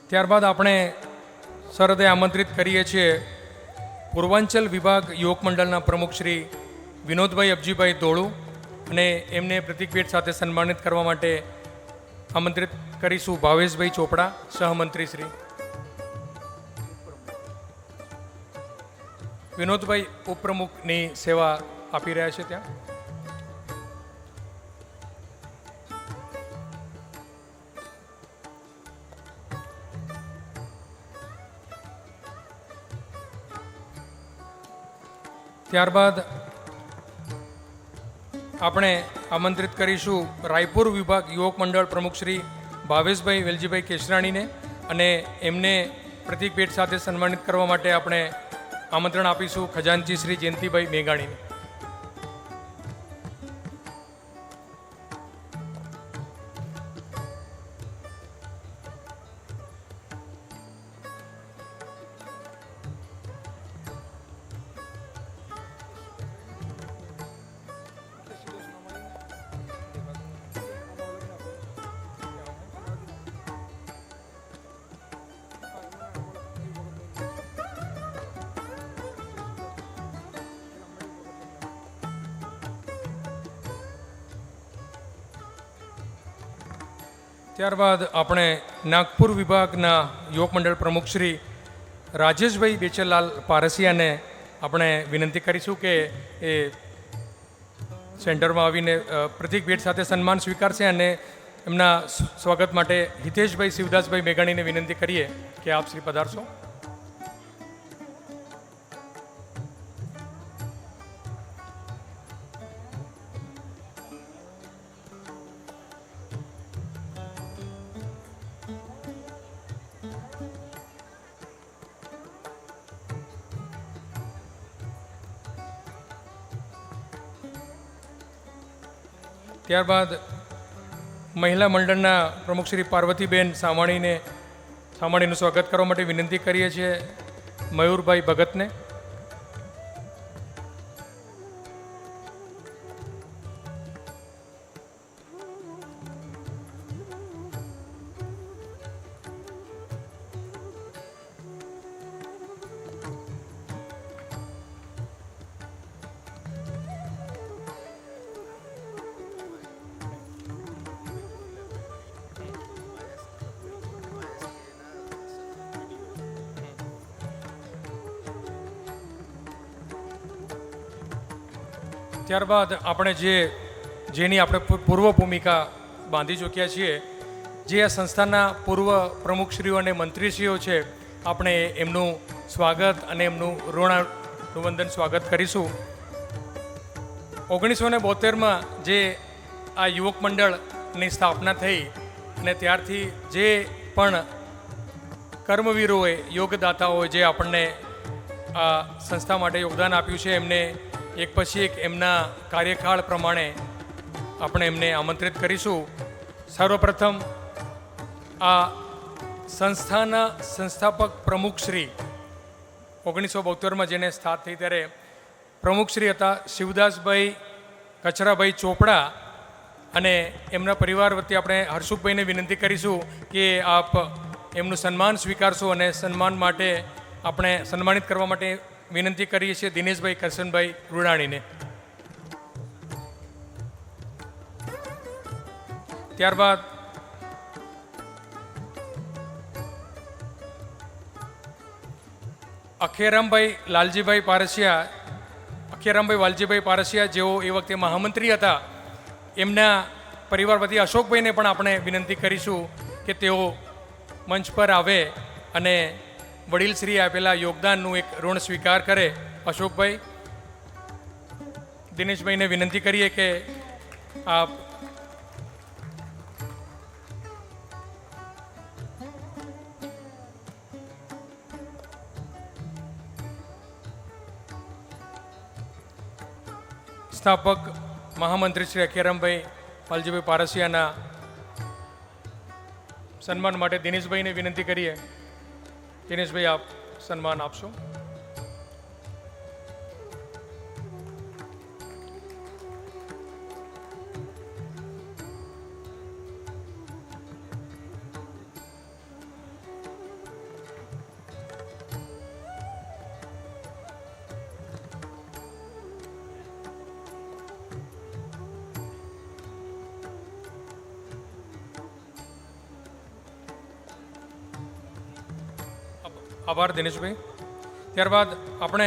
ત્યારબાદ આપણે સરહદે આમંત્રિત કરીએ છીએ પૂર્વાંચલ વિભાગ યુવક મંડળના પ્રમુખ શ્રી વિનોદભાઈ અબજીભાઈ ધોળુ અને એમને પ્રતિક ભેટ સાથે સન્માનિત કરવા માટે આમંત્રિત કરીશું ભાવેશભાઈ ચોપડા સહમંત્રી શ્રી. વિનોદભાઈ ઉપપ્રમુખની સેવા આપી રહ્યા છે ત્યાં. ત્યારબાદ આપણે આમંત્રિત કરીશું રાયપુર વિભાગ યુવક મંડળ પ્રમુખ શ્રી ભાવેશભાઈ વેલજીભાઈ કેશરાણીને અને એમને પ્રતિક ભેટ સાથે સન્માનિત કરવા માટે આપણે આમંત્રણ આપીશું ખજાનચી શ્રી જયંતિભાઈ મેઘાણીને. ત્યારબાદ આપણે નાગપુર વિભાગના યુવક મંડળ પ્રમુખ શ્રી રાજેશભાઈ બેચરલાલ પારસિયાને આપણે વિનંતી કરીશું કે એ સેન્ટરમાં આવીને પ્રતિક ભેટ સાથે સન્માન સ્વીકારશે અને એમના સ્વાગત માટે હિતેશભાઈ શિવદાસભાઈ મેઘાણીને વિનંતી કરીએ કે આપ શ્રી પધારશો. ત્યારબાદ મહિલા મંડળના પ્રમુખ શ્રી પાર્વતીબેન સામાણીનું સ્વાગત કરવા માટે વિનંતી કરીએ છીએ મયુરભાઈ ભગતને. ત્યારબાદ આપણે જેની આપણે પૂર્વ ભૂમિકા બાંધી ચૂક્યા છીએ, જે આ સંસ્થાના પૂર્વ પ્રમુખશ્રીઓ અને મંત્રીશ્રીઓ છે, આપણે એમનું સ્વાગત અને એમનું ઋણાનુબંધન સ્વાગત કરીશું. 1972માં જે આ યુવક મંડળની સ્થાપના થઈ અને ત્યારથી જે પણ કર્મવીરોએ, યોગદાતાઓએ જે આપણને આ સંસ્થા માટે યોગદાન આપ્યું છે, એમને એક પછી એક એમના કાર્યકાળ પ્રમાણે આપણે એમને આમંત્રિત કરીશું. સર્વપ્રથમ આ સંસ્થાના સંસ્થાપક પ્રમુખશ્રી 1972માં જેને સ્થાપના થઈ ત્યારે પ્રમુખશ્રી હતા શિવદાસભાઈ કચરાભાઈ ચોપડા, અને એમના પરિવાર વતી આપણે હર્ષુભાઈને વિનંતી કરીશું કે આપ એમનું સન્માન સ્વીકારશો, અને સન્માન માટે આપણે સન્માનિત કરવા માટે વિનંતી કરીએ છીએ દિનેશભાઈ કરશનભાઈ રૂડાણીને. ત્યારબાદ અખેરામભાઈ લાલજીભાઈ પારસિયા, જેઓ એ વખતે મહામંત્રી હતા, એમના પરિવાર વતી અશોકભાઈને પણ આપણે વિનંતી કરીશું કે તેઓ મંચ પર આવે અને વડીલશ્રીએ આપેલા યોગદાનનું એક ઋણ સ્વીકાર કરે. અશોકભાઈ, દિનેશભાઈને વિનંતી કરીએ કે આપ સ્થાપક મહામંત્રી શ્રી અખેરામભાઈ વાલજીભાઈ પારસિયાના સન્માન માટે દિનેશભાઈને વિનંતી કરીએ. દિનેશભાઈ, આપ સન્માન આપશો. આભાર દિનેશભાઈ. ત્યારબાદ આપણે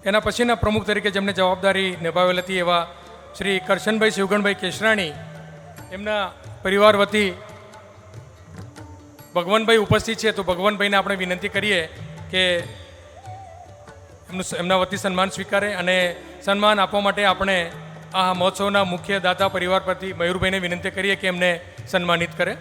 એના પછીના પ્રમુખ તરીકે જેમને જવાબદારી નિભાવેલ હતી એવા શ્રી કરશનભાઈ શિવગણભાઈ કેશરાણી, એમના પરિવાર વતી ભગવાનભાઈ ઉપસ્થિત છે, તો ભગવાનભાઈને આપણે વિનંતી કરીએ કે એમના વતી સન્માન સ્વીકારે, અને સન્માન આપવા માટે આપણે આ મહોત્સવના મુખ્ય દાતા પરિવાર પરથી મયુરભાઈને વિનંતી કરીએ કે એમને સન્માનિત કરે.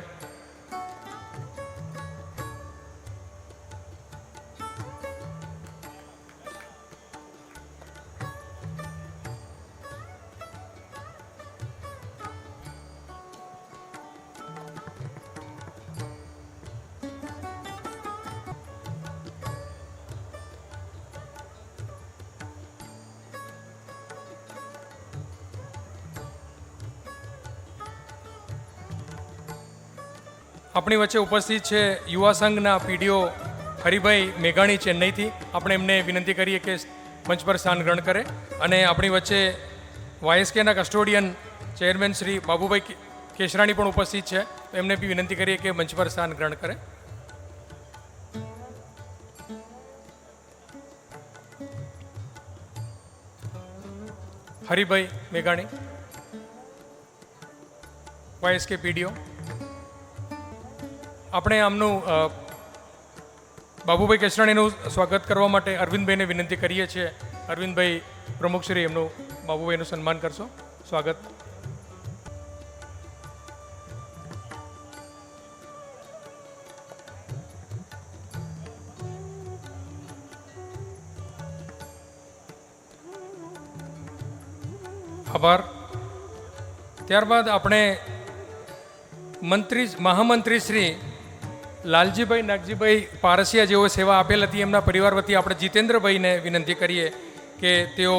આપણી વચ્ચે ઉપસ્થિત છે યુવા સંઘના પીડીઓ હરિભાઈ મેઘાણી ચેન્નઈથી. આપણે એમને વિનંતી કરીએ કે મંચ પર સ્થાન ગ્રહણ કરે, અને આપણી વચ્ચે વાયએસકેના કસ્ટોડિયન ચેરમેન શ્રી બાબુભાઈ કેશરાણી પણ ઉપસ્થિત છે, તો એમને બી વિનંતી કરીએ કે મંચ પર સ્થાન ગ્રહણ કરે. હરિભાઈ મેઘાણી, વાયએસકે પીડીઓ. આપણે આમનું બાબુભાઈ કેશરાણીનું સ્વાગત કરવા માટે અરવિંદભાઈને વિનંતી કરીએ છીએ. અરવિંદભાઈ પ્રમુખશ્રી, એમનું બાબુભાઈનું સન્માન કરશો. સ્વાગત. આભાર. ત્યારબાદ આપણે મહામંત્રી શ્રી લાલજીભાઈ નાગજીભાઈ પારસિયા, જેઓ સેવા આપેલ હતી, એમના પરિવાર વતી આપણે જીતેન્દ્રભાઈને વિનંતી કરીએ કે તેઓ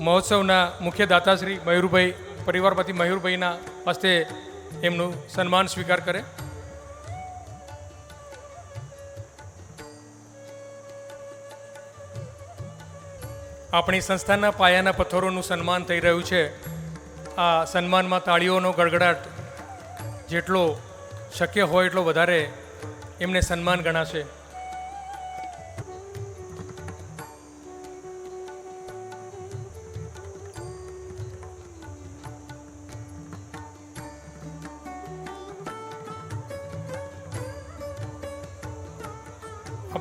મહોત્સવના મુખ્ય દાતાશ્રી મયુરભાઈ, પરિવાર વતી મયુરભાઈના હસ્તે એમનું સન્માન સ્વીકાર કરે. આપણી સંસ્થાના પાયાના પથ્થરોનું સન્માન થઈ રહ્યું છે. આ સન્માનમાં તાળીઓનો ગડગડાટ જેટલો શક્ય હોય એટલો વધારે એમને સન્માન ગણાશે.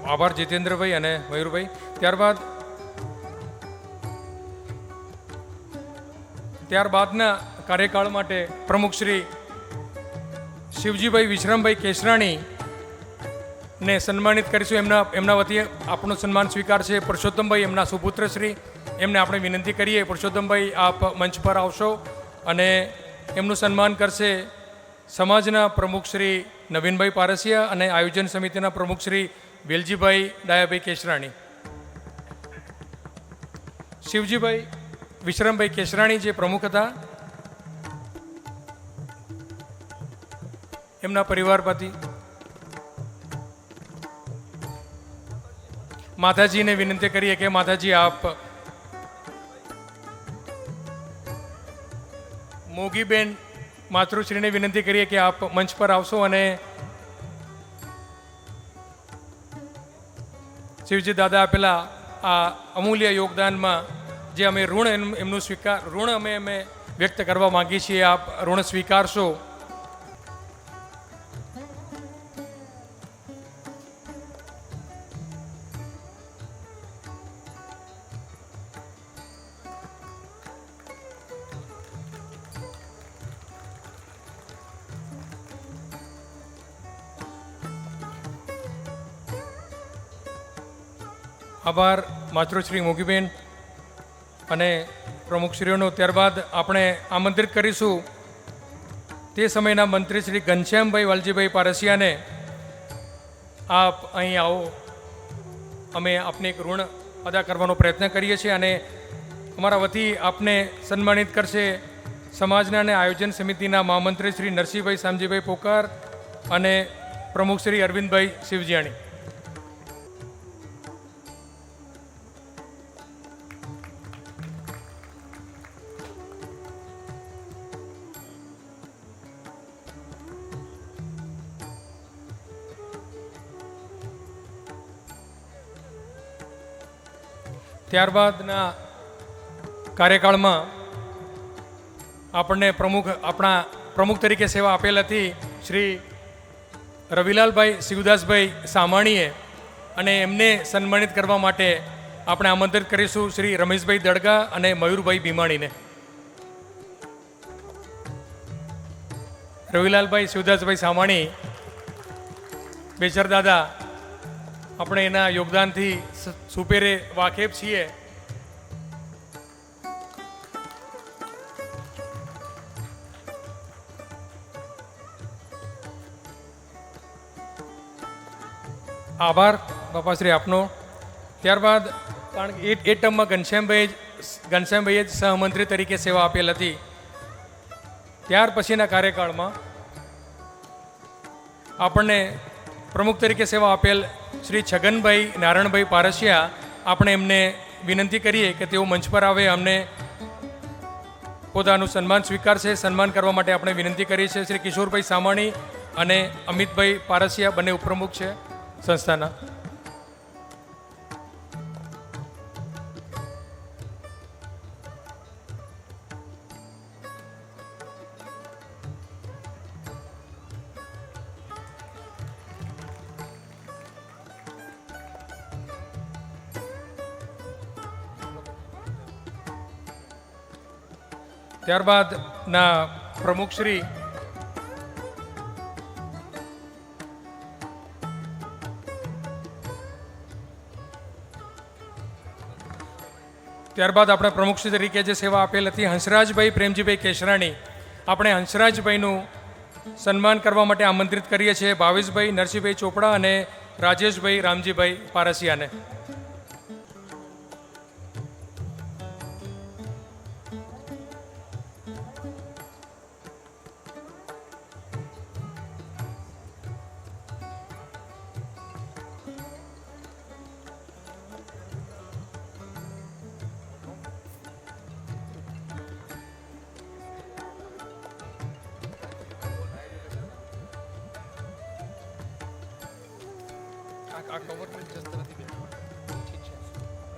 આભાર જીતેન્દ્રભાઈ અને મયુરભાઈ. ત્યારબાદના કાર્યકાળ માટે પ્રમુખ શ્રી શિવજીભાઈ વિશ્રામભાઈ કેશરાણી ને સન્માનિત કરીશું. એમના વતી આપણું સન્માન સ્વીકાર છે. પુરુષોત્તમભાઈ એમના સુપુત્ર શ્રી, એમને આપણે વિનંતી કરીએ. પુરુષોત્તમભાઈ આપ મંચ પર આવશો અને એમનું સન્માન કરશે સમાજના પ્રમુખ શ્રી નવીનભાઈ પારસિયા અને આયોજન સમિતિના પ્રમુખ શ્રી વેલજીભાઈ ડાયાભાઈ કેશરાણી. શિવજીભાઈ વિશ્રામભાઈ કેશરાણી જે પ્રમુખ હતા, એમના પરિવારમાંથી માતાજીને વિનંતી કરીએ કે માતાજી આપ મોગીબેન માતૃશ્રીને વિનંતી કરીએ કે આપ મંચ પર આવશો અને શિવજી દાદા આપેલા આ અમૂલ્ય યોગદાનમાં જે અમે ઋણ અમે વ્યક્ત કરવા માંગીએ છીએ, આપ ઋણ સ્વીકારશો. આભાર માતૃશ્રી મોગીબેન અને પ્રમુખશ્રીઓનો. ત્યારબાદ આપણે આમંત્રિત કરીશું તે સમયના મંત્રી શ્રી ઘનશ્યામભાઈ વાલજીભાઈ પારસિયાને. આપ અહીં આવો, અમે આપને એક ઋણ અદા કરવાનો પ્રયત્ન કરીએ છીએ અને અમારા વતી આપને સન્માનિત કરશે સમાજના અને આયોજન સમિતિના મહામંત્રી શ્રી નરસિંહભાઈ શામજીભાઈ પોકાર અને પ્રમુખ શ્રી અરવિંદભાઈ શિવજીયાણી. ત્યારબાદના કાર્યકાળમાં આપણને આપણા પ્રમુખ તરીકે સેવા આપેલ હતી શ્રી રવિલાલભાઈ શિવદાસભાઈ સામાણીએ, અને એમને સન્માનિત કરવા માટે આપણે આમંત્રિત કરીશું શ્રી રમેશભાઈ દડગા અને મયુરભાઈ ભીમાણીને. રવિલાલભાઈ શિવદાસભાઈ સામાણી બેચર દાદા, આપણે એના યોગદાનથી સુપેરે વાકેફ છીએ. આભાર બાપાશ્રી આપનો. ત્યારબાદ કારણ કે એ ટર્મમાં ઘનશ્યામભાઈએ જ સહમંત્રી તરીકે સેવા આપેલ હતી. ત્યાર પછીના કાર્યકાળમાં આપણને પ્રમુખ તરીકે સેવા આપેલ શ્રી છગનભાઈ નારાયણભાઈ પારસિયા, આપણે એમને વિનંતી કરીએ કે તેઓ મંચ પર આવે, અમને પોતાનું સન્માન સ્વીકારશે. સન્માન કરવા માટે આપણે વિનંતી કરીએ છીએ. શ્રી કિશોરભાઈ સામાણી અને અમિતભાઈ પારસિયા બંને ઉપપ્રમુખ છે સંસ્થાના. ત્યારબાદના પ્રમુખ શ્રી આપણા પ્રમુખશ્રી તરીકે જે સેવા આપેલ હતી હંસરાજભાઈ પ્રેમજીભાઈ કેશરાણી, આપણે હંસરાજભાઈનું સન્માન કરવા માટે આમંત્રિત કરીએ છીએ ભાવેશભાઈ નરસિંહભાઈ ચોપડા અને રાજેશભાઈ રામજીભાઈ પારસિયાને. આ કવર જસ્ટ નથી બેઠો. ઠીક છે,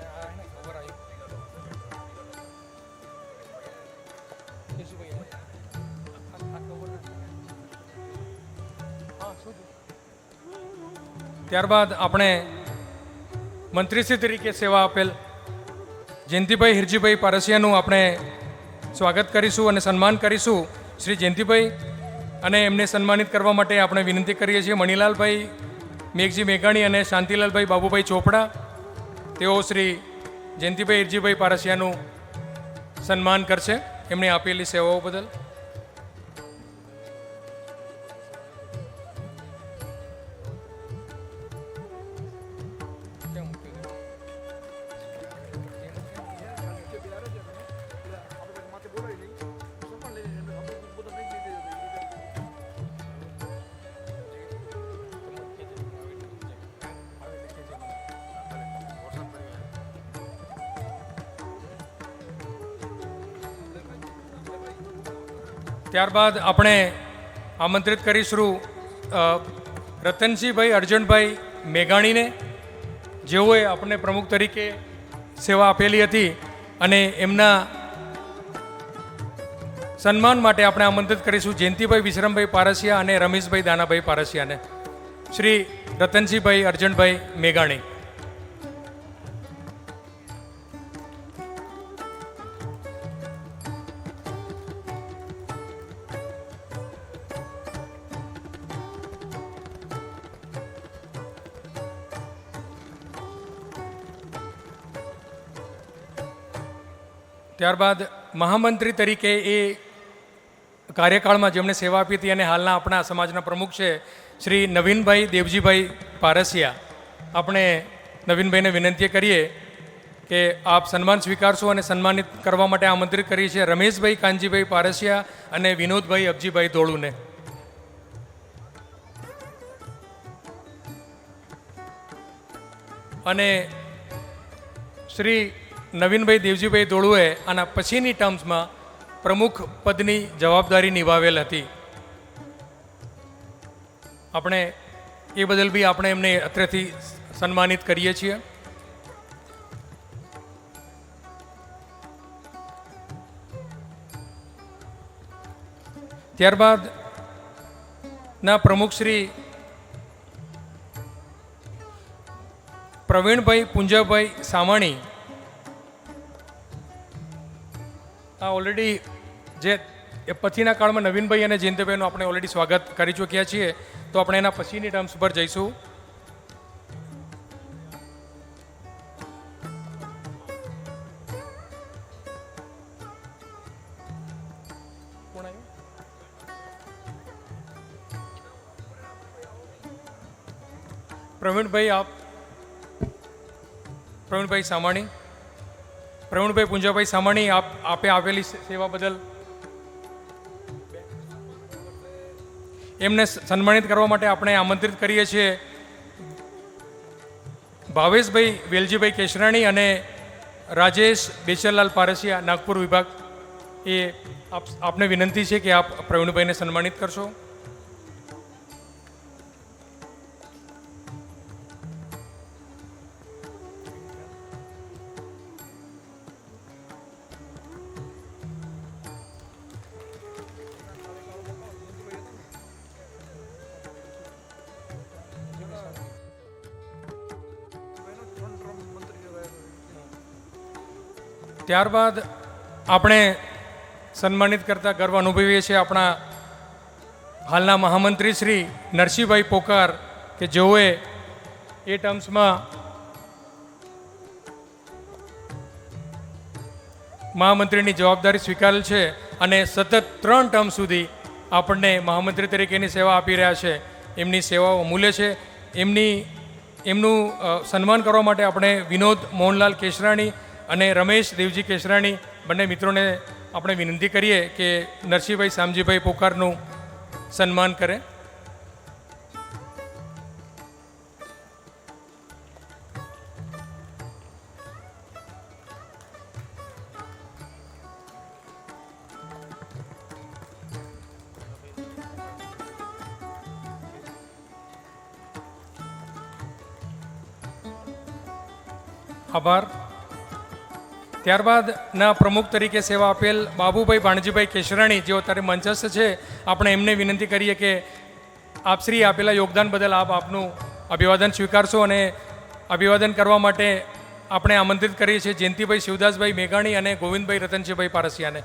આ એને કવર આવ્યું. કેશુભાઈ આ કવર હા શું. ત્યારબાદ આપણે મંત્રીશ્રી તરીકે સેવા આપેલ જયંતિભાઈ હિરજીભાઈ પારસિયાનું આપણે સ્વાગત કરીશું અને સન્માન કરીશું. શ્રી જયંતિભાઈ અને એમને સન્માનિત કરવા માટે આપણે વિનંતી કરીએ છીએ મણિલાલભાઈ મેઘજી મેઘાણી અને શાંતિલાલભાઈ બાબુભાઈ ચોપડા. તેઓ શ્રી જયંતિભાઈ હિરજીભાઈ પારસિયાનું સન્માન કરશે એમણે આપેલી સેવાઓ બદલ. ત્યારબાદ આપણે આમંત્રિત કરીશું રતનસિંહભાઈ અર્જણભાઈ મેઘાણીને, જેઓએ આપણને પ્રમુખ તરીકે સેવા આપેલી હતી અને એમના સન્માન માટે આપણે આમંત્રિત કરીશું જયંતિભાઈ વિશ્રામભાઈ પારસિયા અને રમેશભાઈ દાનાભાઈ પારસિયાને. શ્રી રતનસિંહભાઈ અર્જણભાઈ મેઘાણી. ત્યારબાદ મહામંત્રી તરીકે એ કાર્યકાળમાં જેમણે સેવા આપી હતી અને હાલના આપણા સમાજના પ્રમુખ છે શ્રી નવીનભાઈ દેવજીભાઈ પારસિયા. આપણે નવીનભાઈને વિનંતી કરીએ કે આપ સન્માન સ્વીકારશો અને સન્માનિત કરવા માટે આમંત્રિત કરીએ છીએ રમેશભાઈ કાનજીભાઈ પારસિયા અને વિનોદભાઈ અબજીભાઈ ધોળુને. અને શ્રી નવીનભાઈ દેવજીભાઈ ધોળુએ આના પછીની ટર્મ્સમાં પ્રમુખ પદની જવાબદારી નિભાવેલ હતી. આપણે એ બદલ બી આપણે એમને અત્રેથી સન્માનિત કરીએ છીએ. ત્યારબાદ ના પ્રમુખ શ્રી પ્રવીણભાઈ પુંજાભાઈ સામાણી. આ ઓલરેડી જે પછીના કાળમાં નવીનભાઈ અને જયંતિભાઈનું આપણે ઓલરેડી સ્વાગત કરી ચૂક્યા છીએ, તો આપણે એના પછીની ટર્મ્સ પર જઈશું. પ્રવીણભાઈ સામાણી, પ્રવીણભાઈ પુંજાભાઈ સામાણી, આપે આપેલી સેવા બદલ એમને સન્માનિત કરવા માટે આપણે આમંત્રિત કરીએ છીએ ભાવેશભાઈ વેલજીભાઈ કેશરાણી અને રાજેશ બેચરલાલ પારસિયા, નાગપુર વિભાગ. એ આપને વિનંતી છે કે આપ પ્રવીણભાઈને સન્માનિત કરશો. ત્યારબાદ આપણે સન્માનિત કરતા ગર્વ અનુભવીએ છીએ આપણા હાલના મહામંત્રી શ્રી નરસિંહભાઈ પોકાર, કે જેઓએ એ ટર્મ્સમાં મહામંત્રીની જવાબદારી સ્વીકારેલ છે અને સતત 3 ટર્મ સુધી આપણને મહામંત્રી તરીકેની સેવા આપી રહ્યા છે. એમની સેવાઓ અમૂલ્ય છે. એમનું સન્માન કરવા માટે આપણે વિનોદ મોહનલાલ કેશરાણી અને રમેશ દેવજી કેશરાણી બંને મિત્રોને આપણે વિનંતી કરીએ કે નરસિંહભાઈ શામજીભાઈ પોકારનું સન્માન કરે. આભાર. ત્યારબાદના પ્રમુખ તરીકે સેવા આપેલ બાબુભાઈ ભાણજીભાઈ કેશરાણી, જેઓ અત્યારે મંચસ્થ છે, આપણે એમને વિનંતી કરીએ કે આપશ્રી આપેલા યોગદાન બદલ આપનું અભિવાદન સ્વીકારશો અને અભિવાદન કરવા માટે આપણે આમંત્રિત કરીએ છીએ જયંતિભાઈ શિવદાસભાઈ મેઘાણી અને ગોવિંદભાઈ રતનજીભાઈ પારસિયાને.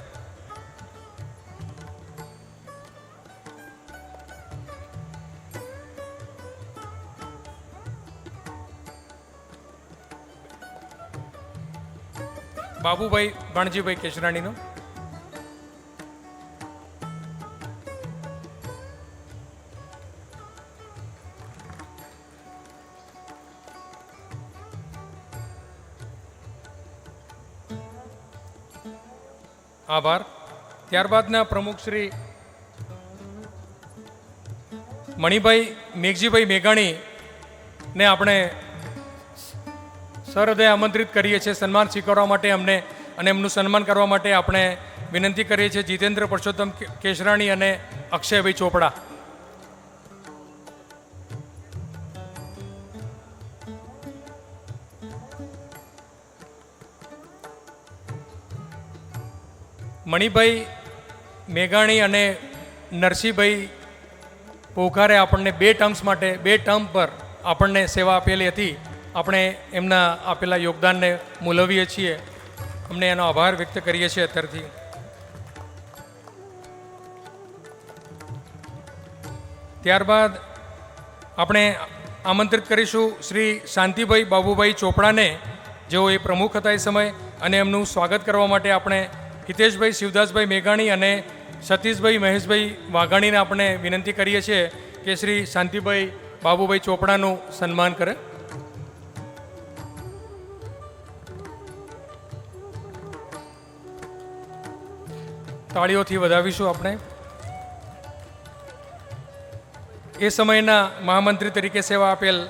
બાબુભાઈ ભાણજીભાઈ કેશરાણીનું. આભાર. ત્યારબાદના પ્રમુખ શ્રી મણિભાઈ મેઘજીભાઈ મેઘાણીને આપણે સહૃદય આમંત્રિત કરીએ છીએ સન્માન સ્વીકારવા માટે અમને, અને એમનું સન્માન કરવા માટે આપણે વિનંતી કરીએ છીએ જીતેન્દ્ર પરસોત્તમ કેશરાણી અને અક્ષયભાઈ ચોપડા. મણિભાઈ મેઘાણી અને નરસિંહભાઈ પોખારે આપણને 2 ટર્મ્સ માટે 2 ટર્મ પર આપણને સેવા આપેલી હતી. આપણે એમના આપેલા યોગદાનને મૂલવીએ છીએ, અમને એનો આભાર વ્યક્ત કરીએ છીએ અત્યારથી. ત્યારબાદ આપણે આમંત્રિત કરીશું શ્રી શાંતિભાઈ બાબુભાઈ ચોપડાને, જેઓ એ પ્રમુખ હતા એ સમય, અને એમનું સ્વાગત કરવા માટે આપણે હિતેશભાઈ શિવદાસભાઈ મેઘાણી અને સતીશભાઈ મહેશભાઈ વાઘાણીને આપણે વિનંતી કરીએ છીએ કે શ્રી શાંતિભાઈ બાબુભાઈ ચોપડાનું સન્માન કરે. તાળીઓથી વધાવીશું આપણે. એ સમયના મહામંત્રી તરીકે સેવા આપેલ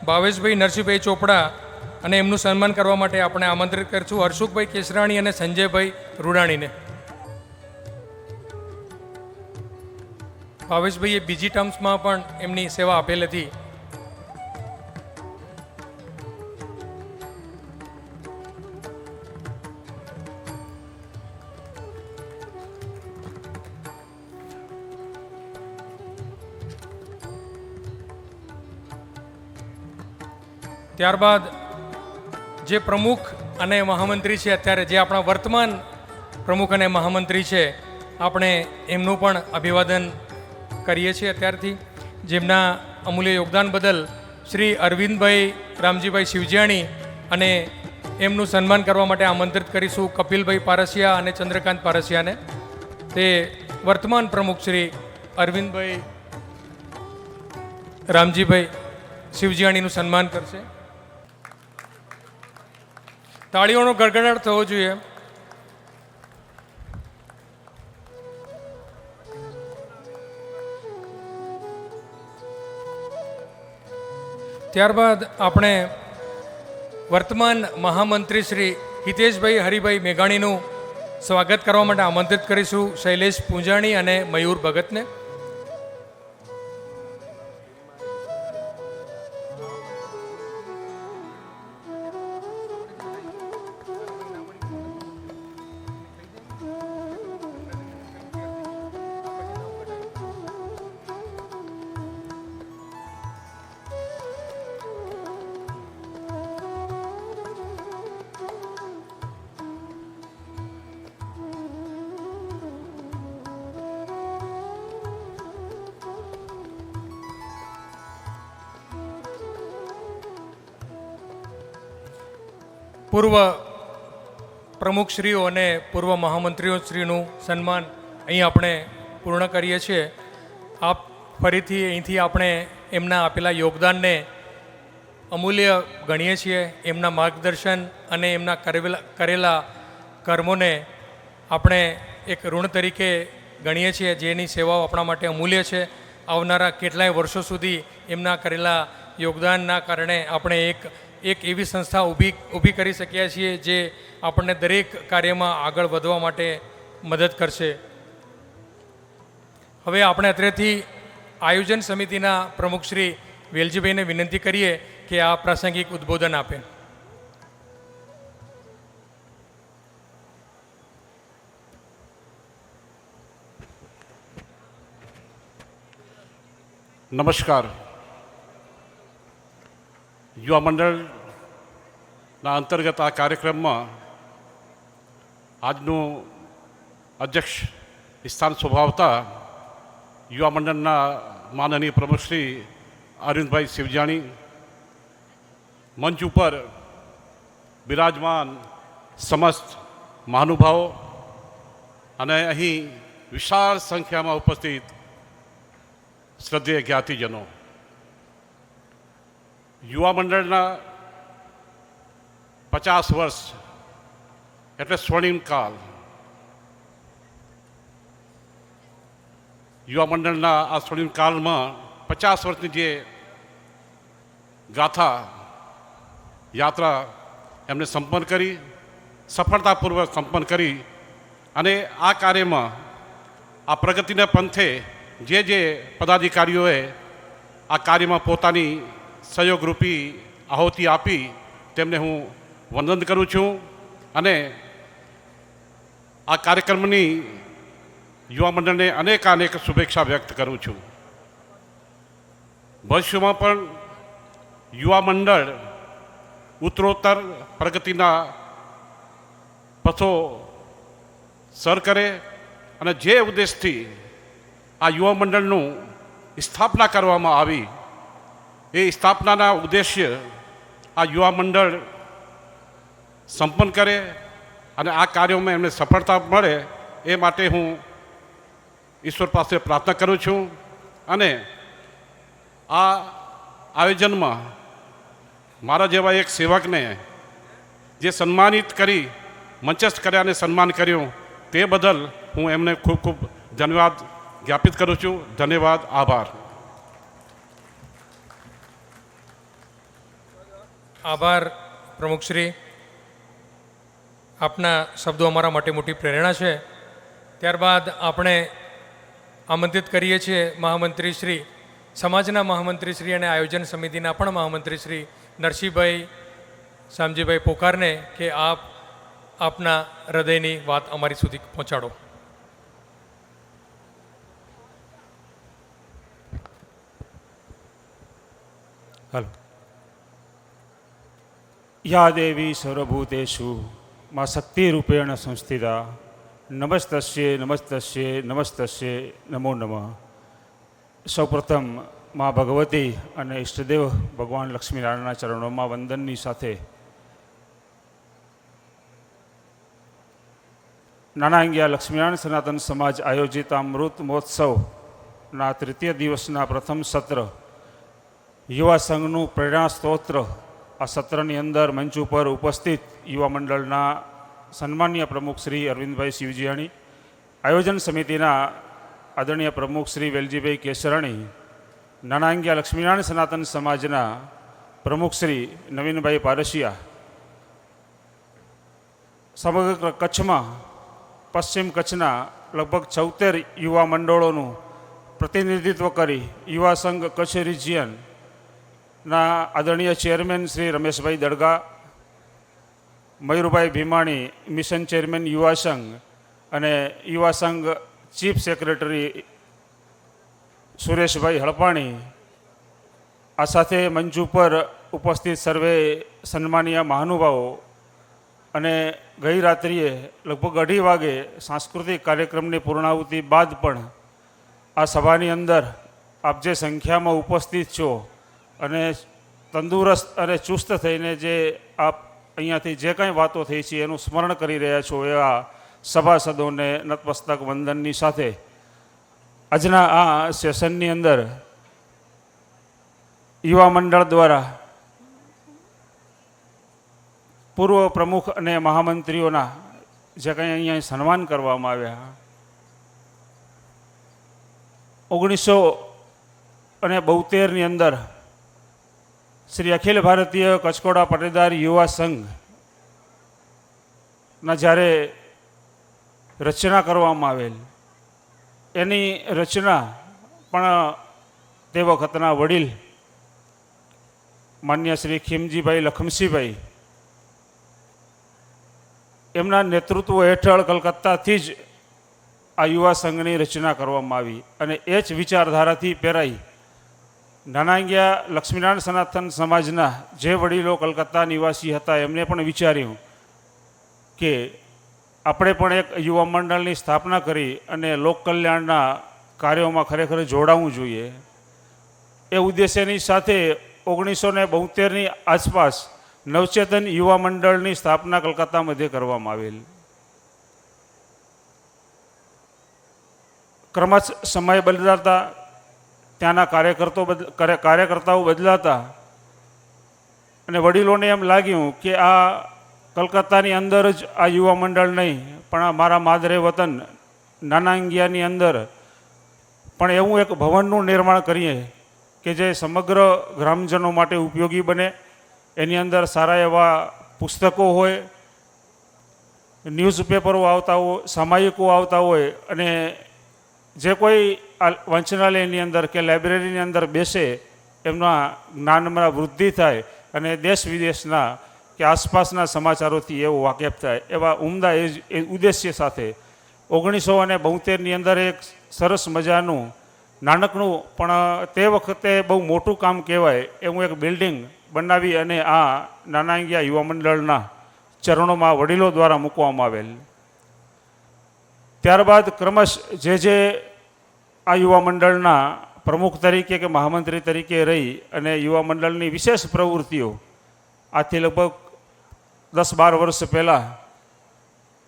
ભાવેશભાઈ નરસિંહભાઈ ચોપડા અને એમનું સન્માન કરવા માટે આપણે આમંત્રિત કરીશું હર્ષુખભાઈ કેશરાણી અને સંજયભાઈ રૂડાણીને. ભાવેશભાઈએ બીજી ટર્મ્સમાં પણ એમની સેવા આપેલ હતી. ત્યારબાદ જે પ્રમુખ અને મહામંત્રી છે, અત્યારે જે આપણા વર્તમાન પ્રમુખ અને મહામંત્રી છે, આપણે એમનું પણ અભિવાદન કરીએ છીએ અત્યારથી. જેમના અમૂલ્ય યોગદાન બદલ શ્રી અરવિંદભાઈ રામજીભાઈ શિવજાણી અને એમનું સન્માન કરવા માટે આમંત્રિત કરીશું કપિલભાઈ પારસિયા અને ચંદ્રકાંત પારસિયાને. તે વર્તમાન પ્રમુખ શ્રી અરવિંદભાઈ રામજીભાઈ શિવજાણીનું સન્માન કરશે. તાળીઓનો ગડગડાટ થવો જોઈએ. ત્યારબાદ આપણે વર્તમાન મહામંત્રી શ્રી હિતેશભાઈ હરિભાઈ મેઘાણીનું સ્વાગત કરવા માટે આમંત્રિત કરીશું શૈલેષ પૂંજાણી અને મયુર ભગતને. પૂર્વ પ્રમુખશ્રીઓ અને પૂર્વ મહામંત્રીઓશ્રીનું સન્માન અહીં આપણે પૂર્ણ કરીએ છીએ. આપ ફરીથી અહીંથી આપણે એમના આપેલા યોગદાનને અમૂલ્ય ગણીએ છીએ. એમના માર્ગદર્શન અને એમના કરેલા કર્મોને આપણે એક ઋણ તરીકે ગણીએ છીએ, જેની સેવાઓ આપણા માટે અમૂલ્ય છે. આવનારા કેટલાય વર્ષો સુધી એમના કરેલા યોગદાનના કારણે આપણે એક એવી સંસ્થા ઊભી કરી શક્યા છીએ જે આપણને દરેક કાર્યમાં આગળ વધવા માટે મદદ કરશે. હવે આપણે અત્રેથી આયોજન સમિતિના પ્રમુખ શ્રી વેલજીભાઈને વિનંતી કરીએ કે આ પ્રાસંગિક ઉદ્બોધન આપે. નમસ્કાર. યુવા મંડળ ના અંતર્ગત આ કાર્યક્રમમાં આજનું અધ્યક્ષ સ્થાન શોભાવતા યુવા મંડળના માનનીય પ્રમુખ શ્રી અરવિંદભાઈ શિવજાણી, મંચ ઉપર બિરાજમાન સમસ્ત મહાનુભાવો અને અહીં વિશાળ સંખ્યામાં ઉપસ્થિત શ્રદ્ધેય જ્ઞાતિજનો, યુવા મંડળના 50 વર્ષ એટલે સ્વર્ણિમ કાળ. યુવા મંડળના આ સ્વર્ણિમ કાળમાં 50 વર્ષની જે ગાથા યાત્રા એમને સંપન્ન કરી, સફળતાપૂર્વક સંપન્ન કરી અને આ કાર્યમાં આ પ્રગતિના પંથે જે પદાધિકારીઓએ આ કાર્યમાં પોતાની સહયોગરૂપી આહુતિ આપી તેમને હું વંદન કરું છું અને આ કાર્યક્રમની યુવા મંડળને અનેક શુભેચ્છા વ્યક્ત કરું છું. ભવિષ્યમાં પણ યુવા મંડળ ઉત્તરોત્તર પ્રગતિના પથો સર કરે અને જે ઉદ્દેશથી આ યુવા મંડળનું સ્થાપના કરવામાં આવી એ સ્થાપનાના ઉદ્દેશ્ય આ યુવા મંડળ સંપન્ન કરે અને આ કાર્યોમાં એમને સફળતા મળે એ માટે હું ઈશ્વર પાસે પ્રાર્થના કરું છું. અને આ આયોજનમાં મારા જેવા એક સેવકને જે સન્માનિત કરી મંચસ્થ કર્યા અને સન્માન કર્યું તે બદલ હું એમને ખૂબ ખૂબ ધન્યવાદ જ્ઞાપિત કરું છું. ધન્યવાદ, આભાર. આભાર પ્રમુખશ્રી, આપના શબ્દો અમારા માટે મોટી પ્રેરણા છે. ત્યારબાદ આપણે આમંત્રિત કરીએ છીએ મહામંત્રી શ્રી, સમાજના મહામંત્રી શ્રી અને આયોજન સમિતિના પણ મહામંત્રી શ્રી નરસિંહભાઈ શામજીભાઈ પોકારને કે આપ આપના હૃદયની વાત અમારી સુધી પહોંચાડો. હલો. યા દેવી સર્વભૂતેષુ મા શક્તિરૂપેણ સંસ્થિતા નમસ્તસ્યે નમસ્તસ્યે નમસ્તસ્યે નમો નમઃ. સૌપ્રથમ મા ભગવતી અને ઈષ્ટદેવ ભગવાન લક્ષ્મીનારાયણના ચરણોમાં વંદનની સાથે નાનાંગિયા લક્ષ્મીનારાયણ સનાતન સમાજ આયોજિત અમૃત મહોત્સવના 3ય દિવસના પ્રથમ સત્ર યુવા સંઘનું પ્રેરણા સ્તોત્ર. આ સત્રની અંદર મંચ ઉપર ઉપસ્થિત યુવા મંડળના સન્માનીય પ્રમુખ શ્રી અરવિંદભાઈ શિવજીયાણી, આયોજન સમિતિના આદરણીય પ્રમુખ શ્રી વેલજીભાઈ કેસરાણી, નાનાંગિયા લક્ષ્મીનારાયણ સનાતન સમાજના પ્રમુખ શ્રી નવીનભાઈ પારસિયા, સમગ્ર કચ્છમાં પશ્ચિમ કચ્છના લગભગ 74 યુવા મંડળોનું પ્રતિનિધિત્વ કરી યુવા સંઘ કચ્છ રિજિયનના આદરણીય ચેરમેન શ્રી રમેશભાઈ દડગા, મયુરભાઈ ભીમાણી મિશન ચેરમેન યુવા સંઘ અને યુવા સંઘ ચીફ સેક્રેટરી સુરેશભાઈ હળપાણી, આ સાથે મંચ ઉપર ઉપસ્થિત સર્વે સન્માનીય મહાનુભાવો અને ગઈ રાત્રિએ લગભગ 2:30 વાગે સાંસ્કૃતિક કાર્યક્રમની પૂર્ણાહુતિ બાદ પણ આ સભાની અંદર આપ જે સંખ્યામાં ઉપસ્થિત છો અને તંદુરસ્ત અને ચુસ્ત થઈને જે આપ અહીંયાથી જે કંઈ વાતો થઈ છે એનું સ્મરણ કરી રહ્યા છો એવા સભાસદોને નતમસ્તક વંદનની સાથે આજના આ સેશનની અંદર યુવા મંડળ દ્વારા પૂર્વ પ્રમુખ અને મહામંત્રીઓના જે કંઈ અહીંયા સન્માન કરવામાં આવ્યા, 1972ની અંદર શ્રી અખિલ ભારતીય કચકોડા પટેદાર યુવા સંઘના જ્યારે રચના કરવામાં આવેલ, એની રચના પણ તે વખતના વડીલ માન્ય શ્રી ખીમજીભાઈ લખમસિંહભાઈ એમના નેતૃત્વ હેઠળ કલકત્તાથી જ આ યુવા સંઘની રચના કરવામાં આવી અને એ જ વિચારધારાથી પ્રેરાઈ નાનાંગિયા લક્ષ્મીનારાયણ સનાતન સમાજના જે વડીલો કલકત્તા નિવાસી હતા એમને પણ વિચાર્યું કે આપણે પણ એક યુવા મંડળની સ્થાપના કરી અને લોકકલ્યાણના કાર્યોમાં ખરેખર જોડાવવું જોઈએ. એ ઉદ્દેશ્યની સાથે 1972ની આસપાસ નવચેતન યુવા મંડળની સ્થાપના કલકત્તા મધ્યે કરવામાં આવેલ. ક્રમશ સમય બદલાતા ત્યાંના કાર્યકર્તાઓ બદલાતા અને વડીલોને એમ લાગ્યું કે આ કલકત્તાની અંદર જ આ યુવા મંડળ નહીં પણ આ મારા માદરે વતન નાનાંગિયાની અંદર પણ એવું એક ભવનનું નિર્માણ કરીએ કે જે સમગ્ર ગ્રામજનો માટે ઉપયોગી બને. એની અંદર સારા એવા પુસ્તકો હોય, ન્યૂઝપેપરો આવતા હોય, સામાયિકો આવતા હોય અને જે કોઈ આ વાંચનાલયની અંદર કે લાઇબ્રેરીની અંદર બેસે એમના જ્ઞાનમાં વૃદ્ધિ થાય અને દેશ વિદેશના કે આસપાસના સમાચારોથી એવો વાકેફ થાય એવા ઉમદા એ ઉદ્દેશ્ય સાથે 1972ની અંદર એક સરસ મજાનું નાનકનું પણ તે વખતે બહુ મોટું કામ કહેવાય એવું એક બિલ્ડિંગ બનાવી અને આ નાનાંગિયા યુવા મંડળના ચરણોમાં વડીલો દ્વારા મૂકવામાં આવેલ. ત્યારબાદ ક્રમશ જે આ યુવા મંડળના પ્રમુખ તરીકે કે મહામંત્રી તરીકે રહી અને યુવા મંડળની વિશેષ પ્રવૃત્તિઓ આથી લગભગ 10-12 વર્ષ પહેલાં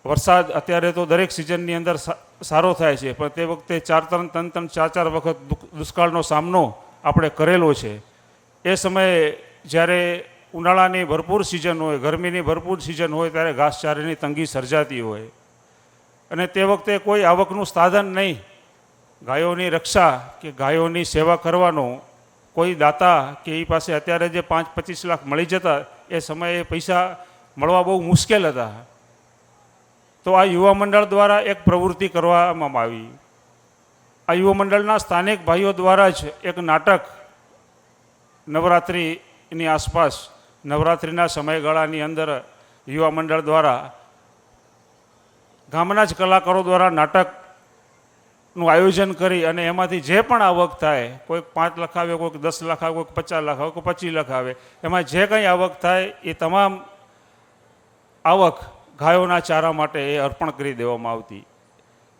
વરસાદ અત્યારે તો દરેક સિઝનની અંદર સારો થાય છે પણ તે વખતે 4 વખત દુષ્કાળનો સામનો આપણે કરેલો છે. એ સમયે જ્યારે ઉનાળાની ભરપૂર સિઝન હોય, ગરમીની ભરપૂર સિઝન હોય ત્યારે ઘાસચારાની તંગી સર્જાતી હોય અને તે વખતે કોઈ આવકનું સાધન નહીં. ગાયોની રક્ષા કે ગાયોની સેવા કરવાનો કોઈ દાતા કે એ પાસે અત્યારે જે 5-25 લાખ મળી જતા એ સમયે પૈસા મળવા બહુ મુશ્કેલ હતા. તો આ યુવા મંડળ દ્વારા એક પ્રવૃત્તિ કરવામાં આવી. આ યુવા મંડળના સ્થાનિક ભાઈઓ દ્વારા જ એક નાટક નવરાત્રિની આસપાસ નવરાત્રિના સમયગાળાની અંદર યુવા મંડળ દ્વારા ગામના જ કલાકારો દ્વારા નાટકનું આયોજન કરી અને એમાંથી જે પણ આવક થાય, કોઈક 5 લાખ આવે, કોઈક 10 લાખ આવે, કોઈક 50 લાખ આવે, કોઈક 25 લાખ આવે, એમાં જે કંઈ આવક થાય એ તમામ આવક ગાયોના ચારા માટે એ અર્પણ કરી દેવામાં આવતી.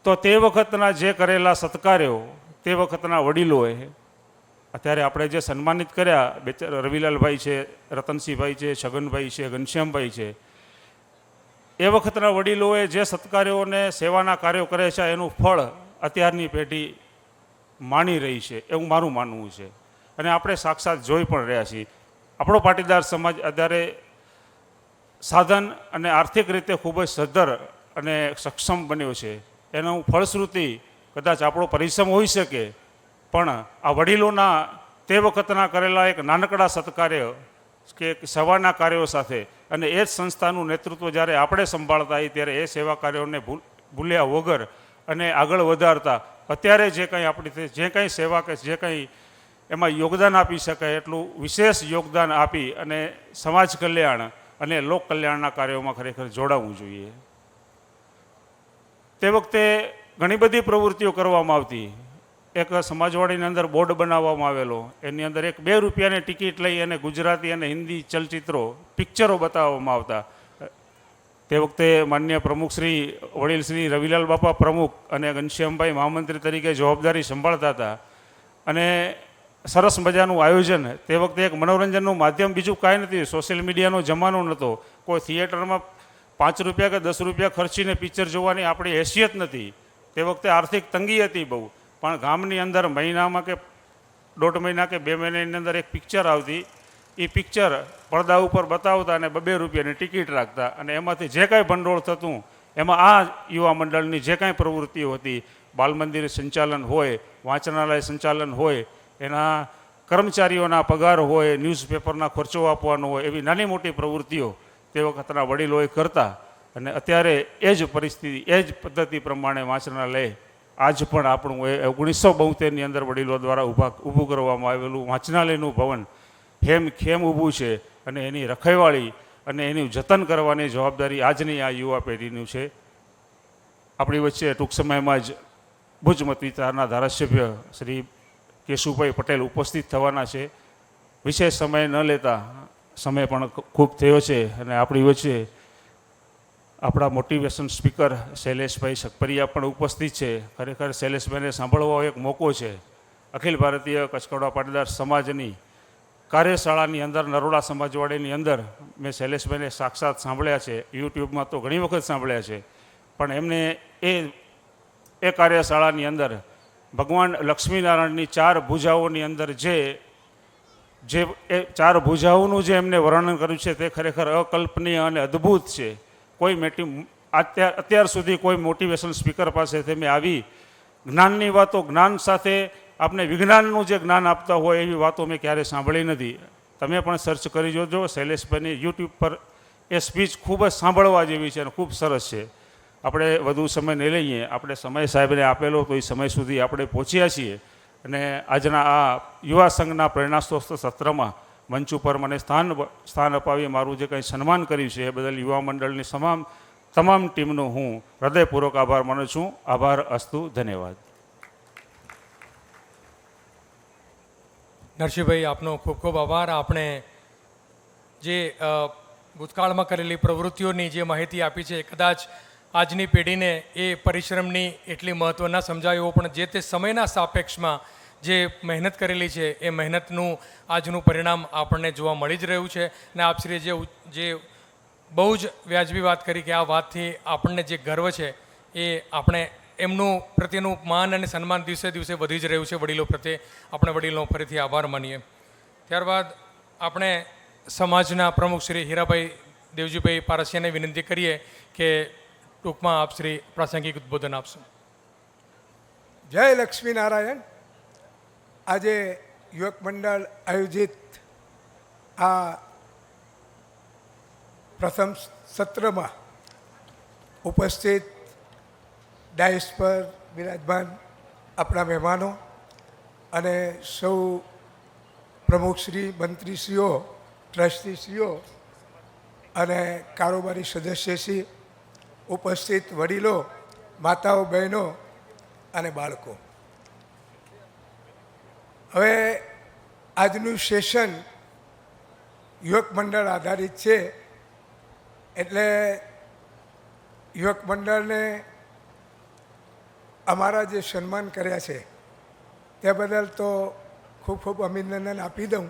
તો તે વખતના જે કરેલા સત્કાર્યો તે વખતના વડીલોએ અત્યારે આપણે જે સન્માનિત કર્યા રવિલાલભાઈ છે, રતનસિંહભાઈ છે, છગનભાઈ છે, ઘનશ્યામભાઈ છે, એ વખતના વડીલોએ જે સત્કાર્યોને સેવાના કાર્યો કરે છે એનું ફળ અત્યારની પેઢી માણી રહી છે એવું મારું માનવું છે અને આપણે સાક્ષાત જોઈ પણ રહ્યા છીએ. આપણો પાટીદાર સમાજ અત્યારે સાધન અને આર્થિક રીતે ખૂબ જ સદ્ધર અને સક્ષમ બન્યો છે. એનું ફળશ્રુતિ કદાચ આપણો પરિશ્રમ હોઈ શકે પણ આ વડીલોના તે વખતના કરેલા એક નાનકડા સત્કાર્ય કે સેવાના કાર્યો સાથે અને એ જ સંસ્થાનું નેતૃત્વ જ્યારે આપણે સંભાળતા હોઈએ ત્યારે એ સેવા કાર્યોને ભૂલ્યા વગર અને આગળ વધારતા અત્યારે જે કંઈ આપણી જે કંઈ સેવા કે જે કંઈ એમાં યોગદાન આપી શકાય એટલું વિશેષ યોગદાન આપી અને સમાજ કલ્યાણ અને લોક કલ્યાણના કાર્યોમાં ખરેખર જોડાવવું જોઈએ. તે વખતે ઘણી બધી પ્રવૃત્તિઓ કરવામાં આવતી. એક સમાજવાડીની અંદર બોર્ડ બનાવવામાં આવેલો, એની અંદર એક 2 રૂપિયાની ટિકિટ લઈ અને ગુજરાતી અને હિન્દી ચલચિત્રો પિક્ચરો બતાવવામાં આવતા. તે વખતે માન્ય પ્રમુખ શ્રી વડીલ શ્રી રવિલાલ બાપા પ્રમુખ અને ઘનશ્યામભાઈ મહામંત્રી તરીકે જવાબદારી સંભાળતા હતા અને સરસ મજાનું આયોજન. તે વખતે એક મનોરંજનનું માધ્યમ બીજું કાંઈ નથી, સોશિયલ મીડિયાનો જમાનો નહોતો. કોઈ થિયેટરમાં 5 રૂપિયા કે 10 રૂપિયા ખર્ચીને પિક્ચર જોવાની આપણી હેસિયત નથી. તે વખતે આર્થિક તંગી હતી બહુ, પણ ગામની અંદર મહિનામાં કે 1.5 મહિના કે 2 મહિનાની અંદર એક પિક્ચર આવતી. એ પિક્ચર પડદા ઉપર બતાવતા અને 2 રૂપિયાની ટિકિટ રાખતા અને એમાંથી જે કાંઈ ભંડોળ થતું એમાં આ યુવા મંડળની જે કાંઈ પ્રવૃત્તિઓ હતી, બાલમંદિર સંચાલન હોય, વાંચનાલય સંચાલન હોય, એના કર્મચારીઓના પગાર હોય, ન્યૂઝપેપરના ખર્ચો આપવાનો હોય, એવી નાની મોટી પ્રવૃત્તિઓ તે વખતના વડીલોએ કરતા. અને અત્યારે એ જ પરિસ્થિતિ, એ જ પદ્ધતિ પ્રમાણે વાંચનાલય આજ પણ આપણું 1972ની અંદર વડીલો દ્વારા ઊભું કરવામાં આવેલું વાંચનાલયનું ભવન ખેમ ઊભું છે અને એની રખેવાળી અને એનું જતન કરવાની જવાબદારી આજની આ યુવા પેઢીનું છે. આપણી વચ્ચે ટૂંક સમયમાં જ ભુજ મત વિસ્તારના ધારાસભ્ય શ્રી કેશુભાઈ પટેલ ઉપસ્થિત થવાના છે. વિશેષ સમય ન લેતા, સમય પણ ખૂબ થયો છે અને આપણી વચ્ચે આપણા મોટિવેશન સ્પીકર શૈલેષભાઈ સકપરિયા પણ ઉપસ્થિત છે. ખરેખર શૈલેષભાઈને સાંભળવાનો એક મોકો છે. અખિલ ભારતીય કચકડવા પાટીદાર સમાજની કાર્યશાળાની અંદર, નરોડા સમાજવાડીની અંદર મેં શૈલેષભાઈને સાક્ષાત સાંભળ્યા છે. યુટ્યુબમાં તો ઘણી વખત સાંભળ્યા છે, પણ એમને એ કાર્યશાળાની અંદર ભગવાન લક્ષ્મીનારાયણની 4 ભુજાઓની અંદર જે એ 4 ભુજાઓનું જે એમને વર્ણન કર્યું છે તે ખરેખર અકલ્પનીય અને અદ્ભુત છે. કોઈ અત્યાર સુધી કોઈ મોટિવેશન સ્પીકર પાસેથી મેં આવી જ્ઞાનની વાતો, જ્ઞાન સાથે આપણે વિજ્ઞાનનું જે જ્ઞાન આપતા હોય એવી વાતો મેં ક્યારેય સાંભળી નથી. તમે પણ સર્ચ કરી જોજો. શૈલેષભાઈની યુટ્યુબ પર એ સ્પીચ ખૂબ જ સાંભળવા જેવી છે અને ખૂબ સરસ છે. આપણે વધુ સમય નહીં લઈએ. આપણે સમય સાહેબને આપેલો તો એ સમય સુધી આપણે પહોંચ્યા છીએ અને આજના આ યુવા સંઘના પ્રેરણાસ્ત્રોત સત્રમાં મંચ ઉપર મને સ્થાન અપાવી મારું જે કંઈ સન્માન કર્યું છે એ બદલ યુવા મંડળની તમામ ટીમનો હું હૃદયપૂર્વક આભાર માનું છું. આભાર અસ્તુ. ધન્યવાદ. નરસિંહભાઈ, આપનો ખૂબ ખૂબ આભાર. આપણે જે ભૂતકાળમાં કરેલી પ્રવૃત્તિઓની જે માહિતી આપી છે, કદાચ આજની પેઢીને એ પરિશ્રમની એટલી મહત્ત્વ ન સમજાયું, પણ જે તે સમયના સાપેક્ષમાં જે મહેનત કરેલી છે એ મહેનતનું આજનું પરિણામ આપણને જોવા મળી જ રહ્યું છે. અને આપશ્રીએ જે બહુ જ વ્યાજબી વાત કરી કે આ વાતથી આપણને જે ગર્વ છે એ આપણે એમનું પ્રત્યેનું માન અને સન્માન દિવસે દિવસે વધી જ રહ્યું છે. વડીલો પ્રત્યે આપણે વડીલોનો ફરીથી આભાર માનીએ. ત્યારબાદ આપણે સમાજના પ્રમુખ શ્રી હીરાભાઈ દેવજીભાઈ પારસિયાને વિનંતી કરીએ કે ટૂંકમાં આપ શ્રી પ્રાસંગિક ઉદ્બોધન આપશો. જય લક્ષ્મીનારાયણ. આજે યુવક મંડળ આયોજિત આ પ્રથમ સત્રમાં ઉપસ્થિત ડાયસ પર બિરાજમાન આપણા મહેમાનો અને સૌ પ્રમુખશ્રી, મંત્રીશ્રીઓ, ટ્રસ્ટીશ્રીઓ અને કારોબારી સદસ્યશ્રી, ઉપસ્થિત વડીલો, માતાઓ, બહેનો અને બાળકો. હવે આજનું સેશન યુવક મંડળ આધારિત છે એટલે યુવક મંડળને અમારા જે સન્માન કર્યા છે તે બદલ તો ખૂબ ખૂબ અભિનંદન આપી દઉં.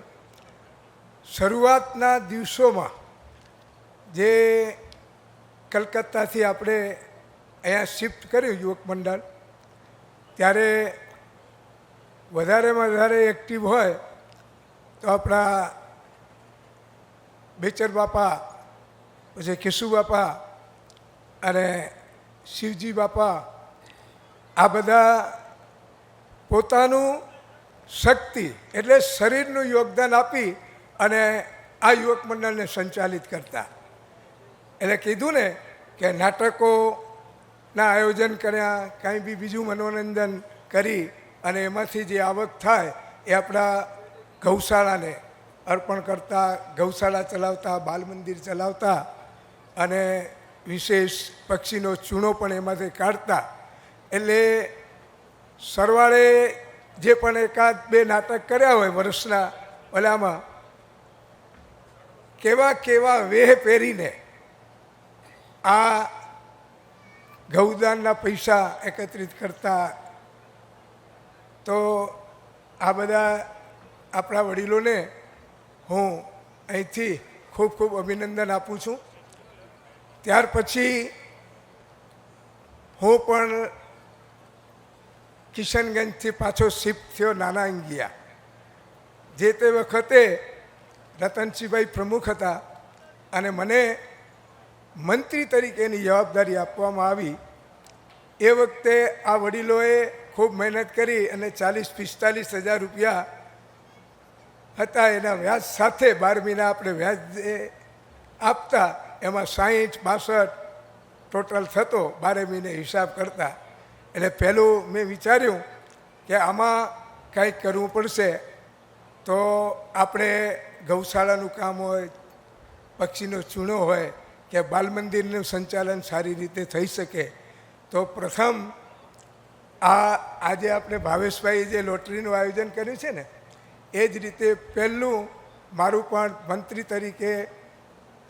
શરૂઆતના દિવસોમાં જે કલકત્તાથી આપણે અહીંયા શિફ્ટ કર્યું યુવક મંડળ, ત્યારે વધારેમાં વધારે એક્ટિવ હોય તો આપણા બેચર બાપા, પછી કેશુ બાપા અને શિવજી બાપા, આ બધા પોતાનું શક્તિ એટલે શરીરનું યોગદાન આપી અને આ યુવક મંડળને સંચાલિત કરતા. એટલે કીધું ને કે નાટકોના આયોજન કર્યા, કાંઈ બી બીજું મનોરંજન કરી અને એમાંથી જે આવક થાય એ આપણા ગૌશાળાને અર્પણ કરતા, ગૌશાળા ચલાવતા, બાલ મંદિર ચલાવતા અને વિશેષ પક્ષીનો ચૂણો પણ એમાંથી કાઢતા. એટલે સરવાળે જે પણ 1-2 નાટક કર્યા હોય વર્ષના ઓલામાં, કેવા વેહ પહેરીને આ ગૌદાનના પૈસા એકત્રિત કરતા. તો આ બધા આપણા વડીલોને હું અહીંથી ખૂબ ખૂબ અભિનંદન આપું છું. ત્યાર પછી હું પણ કિશનગંજથી પાછો શિફ્ટ થયો નાના અંગિયા. જે તે વખતે રતનસિંહભાઈ પ્રમુખ હતા અને મને મંત્રી તરીકેની જવાબદારી આપવામાં આવી. એ વખતે આ વડીલોએ ખૂબ મહેનત કરી અને 40-45 હજાર રૂપિયા હતા એના વ્યાજ સાથે 12 મહિના આપણે વ્યાજ આપતા, એમાં 60-62 ટોટલ થતો 12 મહિને હિસાબ કરતા. એટલે પહેલું મેં વિચાર્યું કે આમાં કંઈક કરવું પડશે. તો આપણે ગૌશાળાનું કામ હોય, પક્ષીનો ચૂણો હોય કે બાલ મંદિરનું સંચાલન સારી રીતે થઈ શકે, તો પ્રથમ આજે આપણે ભાવેશભાઈ જે લોટરીનું આયોજન કર્યું છે ને, એ જ રીતે પહેલું મારું પણ મંત્રી તરીકે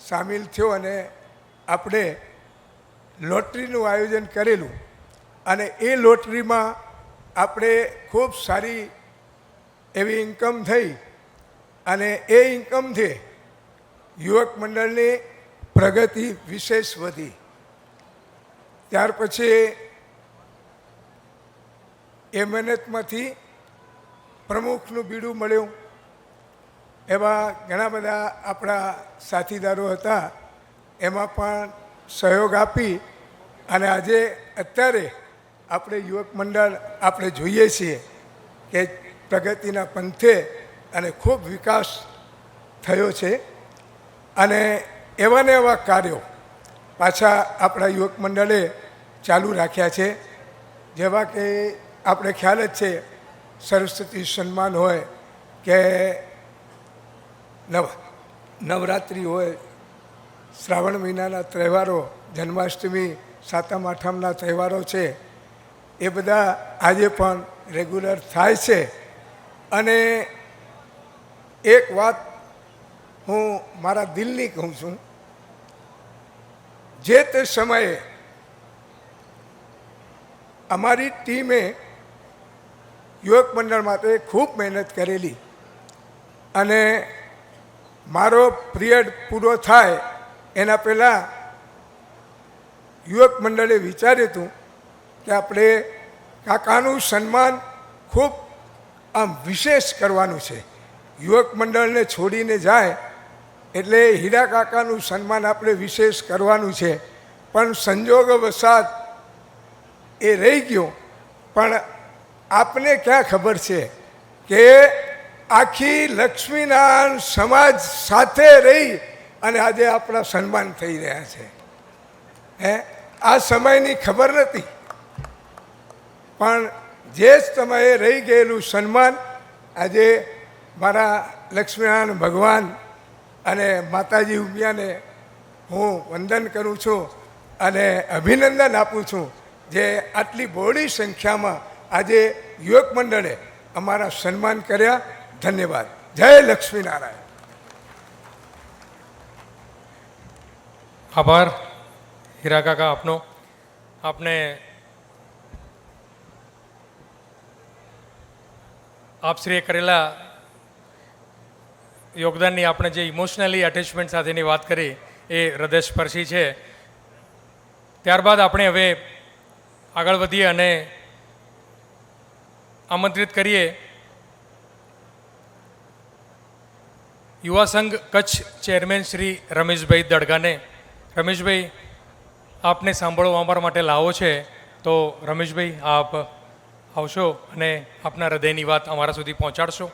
સામેલ થયો અને આપણે લોટરીનું આયોજન કરેલું. અને એ લોટરીમાં આપણે ખૂબ સારી એવી ઇન્કમ થઈ અને એ ઇન્કમથી યુવક મંડળની પ્રગતિ વિશેષ વધી. ત્યાર પછી એ મહેનતમાંથી પ્રમુખનું બીડું મળ્યું. એવા ઘણા બધા આપણા સાથીદારો હતા, એમાં પણ સહયોગ આપી અને આજે અત્યારે આપણે યુવક મંડળ આપણે જોઈએ છીએ કે પ્રગતિના પંથે અને ખૂબ વિકાસ થયો છે. અને એવા ને એવા કાર્યો પાછા આપણા યુવક મંડળે ચાલુ રાખ્યા છે, જેવા કે આપણે ખ્યાલ જ છે સરસ્વતી સન્માન હોય કે નવરાત્રિ હોય, શ્રાવણ મહિનાના તહેવારો, જન્માષ્ટમી, સાતમ આઠમના તહેવારો છે, એ બધા આજે પણ રેગ્યુલર થાય છે. અને એક વાત હું મારા દિલની કહું છું, જે તે સમયે અમારી ટીમે યુવક મંડળ માટે ખૂબ મહેનત કરેલી અને મારો પિરિયડ પૂરો થાય એના પહેલાં યુવક મંડળે વિચાર્યું હતું કે આપણે કાકાનું સન્માન ખૂબ આમ વિશેષ કરવાનું છે. યુવક મંડળને છોડીને જાય એટલે હીરા કાકાનું સન્માન આપણે વિશેષ કરવાનું છે. પણ સંજોગવશાત એ રહી ગયો. પણ આપને ક્યાં ખબર છે કે આખી લક્ષ્મીનારાયણ સમાજ સાથે રહી અને આજે આપણા સન્માન થઈ રહ્યા છે. આ સમયની ખબર નથી, પણ જે જ સમયે રહી ગયેલું સન્માન આજે મારા લક્ષ્મીનારાયણ ભગવાન અને માતાજી ઉમિયાને હું વંદન કરું છું અને અભિનંદન આપું છું, જે આટલી બહોળી સંખ્યામાં આજે યુવક મંડળે અમારા સન્માન કર્યા. ધન્યવાદ. જય લક્ષ્મીનારાયણ. આભાર હીરા કાકા આપનો. આપને આપશ્રીએ કરેલા યોગદાનની આપણે જે ઇમોશનલી અટેચમેન્ટ સાથેની વાત કરી એ હૃદયસ્પર્શી છે. ત્યારબાદ આપણે હવે આગળ વધીએ અને આમંત્રિત કરીએ યુવા સંઘ કચ્છ ચેરમેન શ્રી રમેશભાઈ દડગાને. રમેશભાઈ, આપને સાંભળવા અમારા માટે લાવો છે, તો રમેશભાઈ આપ આવશો અને આપના હૃદયની વાત અમારા સુધી પહોંચાડશો.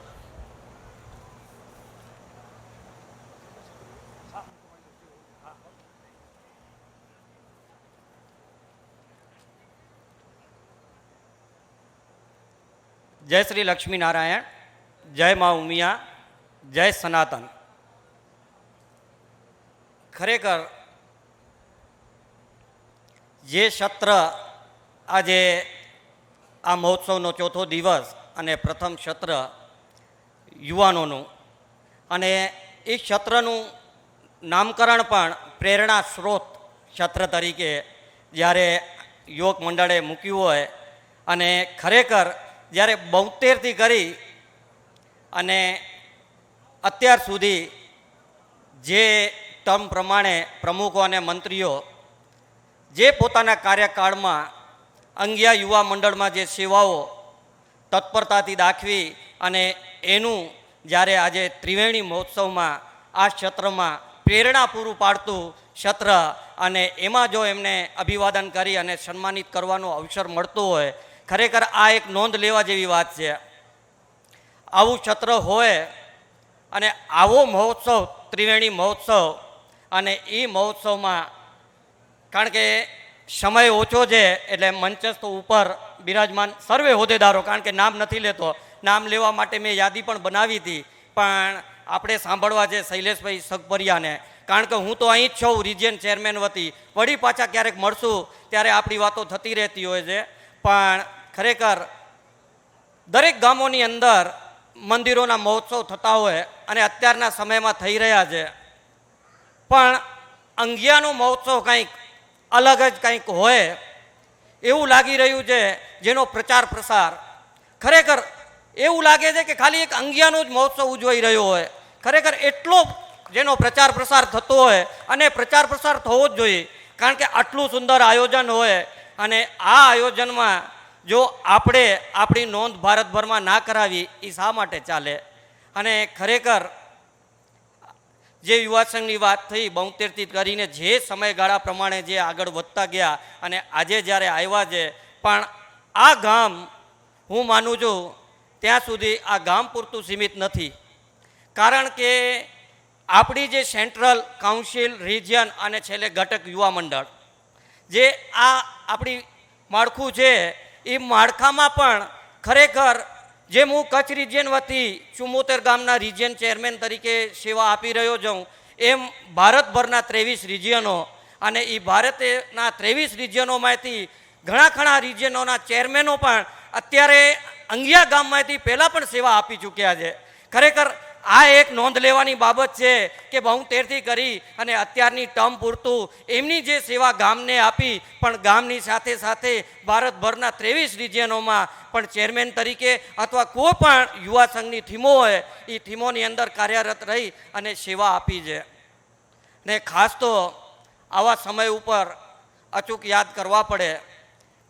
જય શ્રી લક્ષ્મીનારાયણ, જય મા ઉમિયા, જય સનાતન. ખરેખર જે સત્ર આજે આ મહોત્સવનો ચોથો દિવસ અને પ્રથમ સત્ર યુવાનોનું, અને એ સત્રનું નામકરણ પણ પ્રેરણા સ્ત્રોત સત્ર તરીકે જ્યારે યુવક મંડળે મૂક્યું હોય, અને ખરેખર જ્યારે 72થી કરી અને અત્યાર સુધી જે ટર્મ પ્રમાણે પ્રમુખો અને મંત્રીઓ જે પોતાના કાર્યકાળમાં અંગિયા યુવા મંડળમાં જે સેવાઓ તત્પરતાથી દાખવી અને એનું જ્યારે આજે ત્રિવેણી મહોત્સવમાં આ ક્ષેત્રમાં પ્રેરણા પૂરું પાડતું ક્ષેત્ર, અને એમાં જો એમને અભિવાદન કરી અને સન્માનિત કરવાનો અવસર મળતો હોય, ખરેખર આ એક નોંધ લેવા જેવી વાત છે. આવું ક્ષેત્ર હોય અને આવો મહોત્સવ, ત્રિવેણી મહોત્સવ, અને એ મહોત્સવમાં કારણ કે સમય ઓછો છે એટલે મંચસ્થ ઉપર બિરાજમાન સર્વે હોદ્દેદારો, કારણ કે નામ નથી લેતો, નામ લેવા માટે મેં યાદી પણ બનાવી હતી, પણ આપણે સાંભળવા છે શૈલેષભાઈ સગપરિયાને, કારણ કે હું તો અહીં જ છું રિજિયન ચેરમેન વતી. વળી પાછા ક્યારેક મળશું ત્યારે આપણી વાતો થતી રહેતી હોય છે. પણ ખરેખર દરેક ગામોની અંદર મંદિરોના મહોત્સવ થતા હોય અને અત્યારના સમયમાં થઈ રહ્યા છે, પણ અંગિયાનો મહોત્સવ કંઈક અલગ જ કંઈક હોય એવું લાગી રહ્યું છે, જેનો પ્રચાર પ્રસાર ખરેખર એવું લાગે છે કે ખાલી એક અંગિયાનો જ મહોત્સવ ઉજવાઈ રહ્યો હોય. ખરેખર એટલો જેનો પ્રચાર પ્રસાર થતો હોય અને પ્રચાર પ્રસાર થવો જ જોઈએ, કારણ કે આટલું સુંદર આયોજન હોય અને આ આયોજનમાં જો આપણે આપણી નોંધ ભારતભરમાં ના કરાવી એ શા માટે ચાલે. અને ખરેખર જે યુવા સંઘની વાત થઈ 72થી કરીને જે સમયગાળા પ્રમાણે જે આગળ વધતા ગયા અને આજે જ્યારે આવ્યા છે, પણ આ ગામ હું માનું છું ત્યાં સુધી આ ગામ પૂરતું સીમિત નથી, કારણ કે આપણી જે સેન્ટ્રલ કાઉન્સિલ રિજિયન અને છેલ્લે ઘટક યુવા મંડળ જે આ આપણી માળખું છે એ માળખામાં પણ ખરેખર જેમ હું કચ્છ રિજિયન વતી 74 ગામના રિજિયન ચેરમેન તરીકે સેવા આપી રહ્યો છું, એમ ભારતભરના 23 રિજિયનો અને એ ભારતના 23 રિજિયનોમાંથી ઘણા રિજિયનોના ચેરમેનો પણ અત્યારે અંગિયા ગામમાંથી પહેલાં પણ સેવા આપી ચૂક્યા છે. ખરેખર આ એક નોંધ લેવાની બાબત છે કે 72થી કરી અને અત્યારની ટર્મ પૂરતું એમની જે સેવા ગામને આપી, પણ ગામની સાથે સાથે ભારતભરના 23 રિજિયનોમાં પણ ચેરમેન તરીકે અથવા કોઈ પણ યુવા સંઘની થીમો હોય એ થીમોની અંદર કાર્યરત રહી અને સેવા આપી છે. ને ખાસ તો આવા સમય ઉપર અચૂક યાદ કરવા પડે,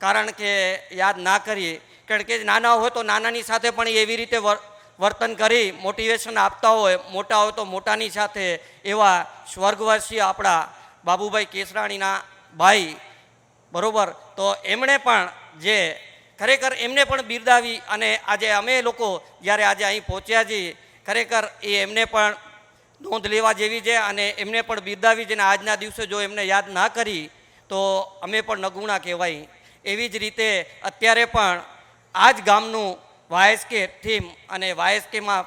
કારણ કે યાદ ના કરીએ, કારણ કે નાના હોય તો નાનાની સાથે પણ એવી રીતે વર્તન કરી મોટિવેશન આપતા હોય, મોટા હોય તો મોટાની સાથે, એવા સ્વર્ગવાસી આપણા બાબુભાઈ કેસરાણીના ભાઈ, બરાબર, તો એમણે પણ જે ખરેખર એમને પણ બિરદાવી અને આજે અમે લોકો જ્યારે આજે અહીં પહોંચ્યા છીએ, ખરેખર એ એમને પણ નોંધ લેવા જેવી છે અને એમને પણ બિરદાવી છે. અને આજના દિવસે જો એમને યાદ ના કરી તો અમે પણ નગુણા કહેવાય. એવી જ રીતે અત્યારે પણ આ જ ગામનું વાયએસકે થીમ અને વાયએસકેમાં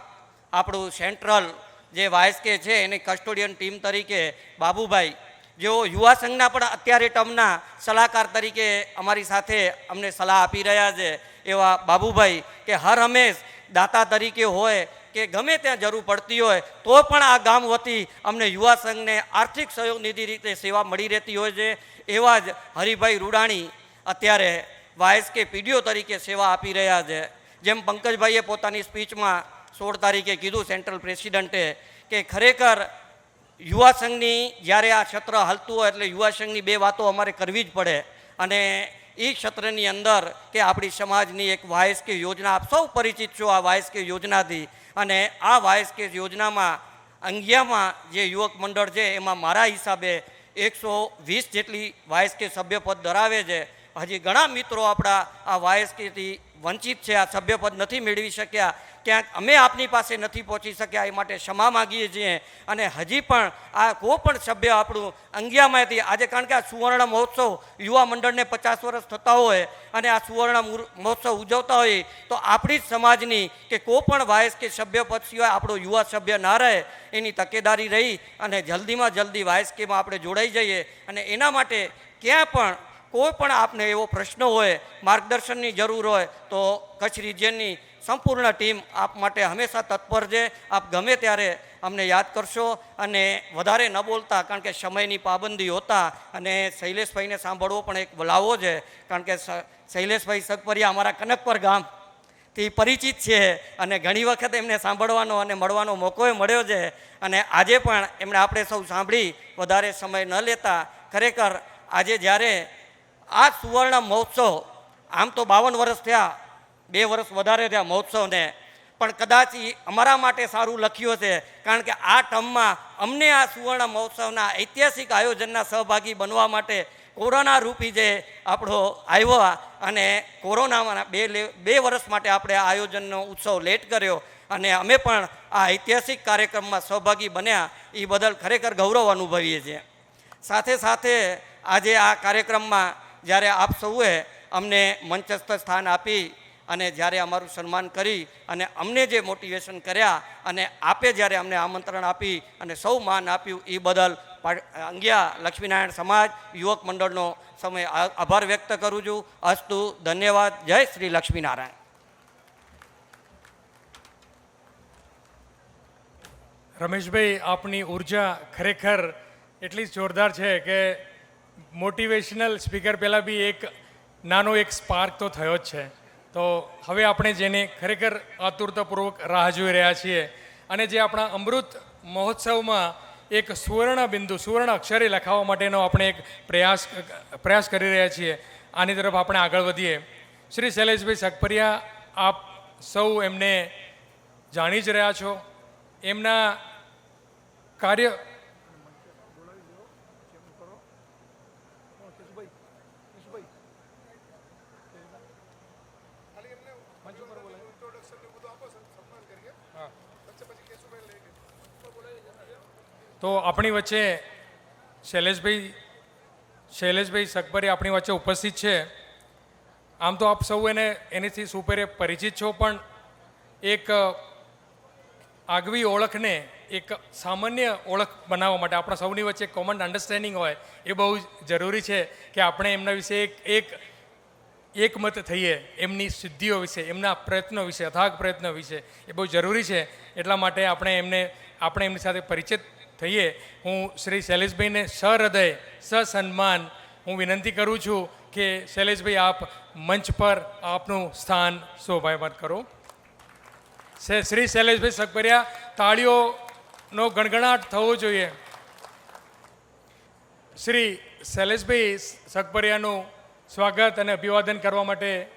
આપણું સેન્ટ્રલ જે વાયએસકે છે એની કસ્ટોડિયન ટીમ તરીકે બાબુભાઈ, જેઓ યુવા સંઘના પણ અત્યારે ટર્મના સલાહકાર તરીકે અમારી સાથે અમને સલાહ આપી રહ્યા છે, એવા બાબુભાઈ કે હર હંમેશ દાતા તરીકે હોય કે ગમે ત્યાં જરૂર પડતી હોય તો પણ આ ગામ વતી અમને યુવા સંઘને આર્થિક સહયોગ નિધિ રીતે સેવા મળી રહેતી હોય છે. એવા જ હરિભાઈ રૂડાણી અત્યારે વાયએસકે પીડીઓ તરીકે સેવા આપી રહ્યા છે. જેમ પંકજભાઈએ પોતાની સ્પીચમાં 16 તારીખે કીધું, સેન્ટ્રલ પ્રેસિડેન્ટે, કે ખરેખર યુવા સંઘની જ્યારે આ ક્ષેત્ર હાલતું હોય એટલે યુવા સંઘની બે વાતો અમારે કરવી જ પડે. અને એ ક્ષેત્રની અંદર કે આપણી સમાજની એક વાયએસકે યોજના, આપ સૌ પરિચિત છો આ વાયએસકે યોજનાથી, અને આ વાયએસકે યોજનામાં અંગિયામાં જે યુવક મંડળ છે એમાં મારા હિસાબે 120 જેટલી વાયએસકે સભ્યપદ ધરાવે છે. હજી ઘણા મિત્રો આપણા આ વાયએસકેથી વંચિત છે, આ સભ્યપદ નથી મેળવી શક્યા, ક્યાંક અમે આપની પાસે નથી પહોંચી શક્યા, એ માટે ક્ષમા માગીએ છીએ. અને હજી પણ આ કોઈ પણ સભ્ય આપણું અંગિયામાંથી આજે, કારણ કે આ સુવર્ણ મહોત્સવ યુવા મંડળને 50 વર્ષ થતા હોય અને આ સુવર્ણ મહોત્સવ ઉજવતા હોય તો આપણી જ સમાજની કે કોઈ પણ વાયએસકે સભ્યપદ સિવાય આપણો યુવા સભ્ય ના રહે એની તકેદારી રહી અને જલ્દીમાં જલ્દી વાયએસકેમાં આપણે જોડાઈ જઈએ. અને એના માટે ક્યાં પણ કોઈ પણ આપને એવો પ્રશ્ન હોય, માર્ગદર્શનની જરૂર હોય તો કચ્છ રિજિયનની સંપૂર્ણ ટીમ આપ માટે હંમેશા તત્પર છે. આપ ગમે ત્યારે અમને યાદ કરશો. અને વધારે ન બોલતા, કારણ કે સમયની પાબંદી હોતા, અને શૈલેષભાઈને સાંભળવો પણ એક બોલાવો છે, કારણ કે શૈલેષભાઈ સગપરિયા અમારા કનકપર ગામથી પરિચિત છે અને ઘણી વખત એમને સાંભળવાનો અને મળવાનો મોકો મળ્યો છે. અને આજે પણ એમણે આપણે સૌ સાંભળી વધારે સમય ન લેતા, ખરેખર આજે જ્યારે આ સુવર્ણ મહોત્સવ, આમ તો 52 વર્ષ થયા, 2 વર્ષ વધારે થયા મહોત્સવને, પણ કદાચ અમારા માટે સારું લખ્યું છે, કારણ કે આ ટર્મમાં અમને આ સુવર્ણ મહોત્સવના ઐતિહાસિક આયોજનના સહભાગી બનવા માટે કોરોના રૂપી જે આપણો આવ્યો અને કોરોનામાં 2 વર્ષ માટે આપણે આ આયોજનનો ઉત્સવ લેટ કર્યો અને અમે પણ આ ઐતિહાસિક કાર્યક્રમમાં સહભાગી બન્યા, એ બદલ ખરેખર ગૌરવ અનુભવીએ છીએ. સાથે સાથે આજે આ કાર્યક્રમમાં જ્યારે આપ સૌએ અમને મંચસ્થ સ્થાન આપી અને જ્યારે અમારું સન્માન કરી અને અમને જે મોટિવેશન કર્યા અને આપે જ્યારે અમને આમંત્રણ આપી અને સૌ માન આપ્યું, એ બદલ અંગિયા લક્ષ્મીનારાયણ સમાજ યુવક મંડળનો સમય આભાર વ્યક્ત કરું છું. અસ્તુ, ધન્યવાદ. જય શ્રી લક્ષ્મીનારાયણ. રમેશભાઈ, આપની ઉર્જા ખરેખર એટલી જ જોરદાર છે કે મોટિવેશનલ સ્પીકર પહેલાં બી એક નાનો એક સ્પાર્ક તો થયો જ છે. તો હવે આપણે જેને ખરેખર આતુરતાપૂર્વક રાહ જોઈ રહ્યા છીએ અને જે આપણા અમૃત મહોત્સવમાં એક સુવર્ણ બિંદુ, સુવર્ણ અક્ષરે લખાવવા માટેનો આપણે એક પ્રયાસ કરી રહ્યા છીએ, આની તરફ આપણે આગળ વધીએ. શ્રી શૈલેષભાઈ સગપરિયા, આપ સૌ એમને જાણી જ રહ્યા છો. એમના કાર્ય તો આપણી વચ્ચે શૈલેષભાઈ સગપરિયા આપણી વચ્ચે ઉપસ્થિત છે. આમ તો આપ સૌ એનેથી સુપેરે પરિચિત છો, પણ એક આગવી ઓળખને એક સામાન્ય ઓળખ બનાવવા માટે આપણા સૌની વચ્ચે કોમન અન્ડરસ્ટેન્ડિંગ હોય એ બહુ જરૂરી છે કે આપણે એમના વિશે એકમત થઈએ. એમની સિદ્ધિઓ વિશે, એમના પ્રયત્નો વિશે, અથાગ પ્રયત્નો વિશે એ બહુ જરૂરી છે. એટલા માટે આપણે એમની સાથે પરિચિત થઈએ. હું શ્રી શૈલેષભાઈને સહૃદય સસન્માન હું વિનંતી કરું છું કે શૈલેષભાઈ, આપ મંચ પર આપનું સ્થાન શોભાયમાન કરો. શ્રી શૈલેષભાઈ સગપરિયા, તાળીઓનો ગણગણાટ થવો જોઈએ. શ્રી શૈલેષભાઈ સગપરિયાનું સ્વાગત અને અભિવાદન કરવા માટે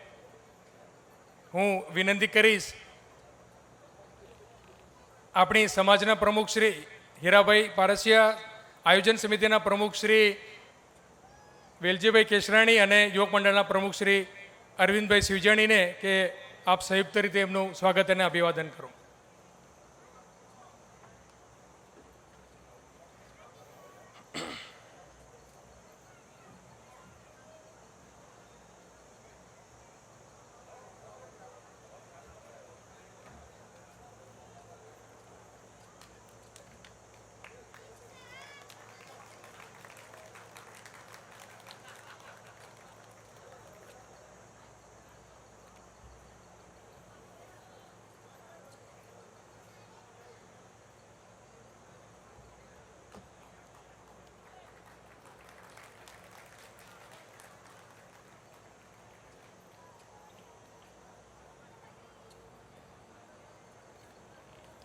હું વિનંતી કરીશ આપણી સમાજના પ્રમુખ શ્રી હીરાભાઈ પારસિયા, આયોજન સમિતિના પ્રમુખ શ્રી વેલજીભાઈ કેશરાણી અને યુવક મંડળના પ્રમુખ શ્રી અરવિંદભાઈ શિવજાણીને કે આપ સંયુક્ત રીતે એમનું સ્વાગત અને અભિવાદન કરો.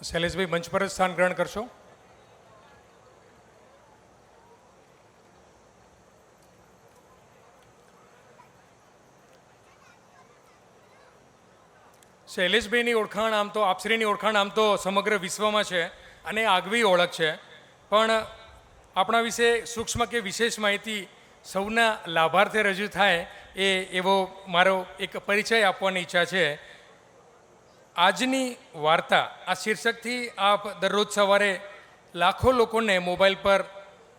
શૈલેષભાઈ મંચ પર જ સ્થાન ગ્રહણ કરશો. શૈલેષભાઈની ઓળખાણ આમ તો, આપશ્રીની ઓળખાણ આમ તો સમગ્ર વિશ્વમાં છે અને આગવી ઓળખ છે, પણ આપણા વિશે સૂક્ષ્મ કે વિશેષ માહિતી સૌના લાભાર્થે રજૂ થાય એવો મારો એક પરિચય આપવાની ઈચ્છા છે. આજની વાર્તા, આ શીર્ષકથી આપ દરરોજ સવારે લાખો લોકોને મોબાઈલ પર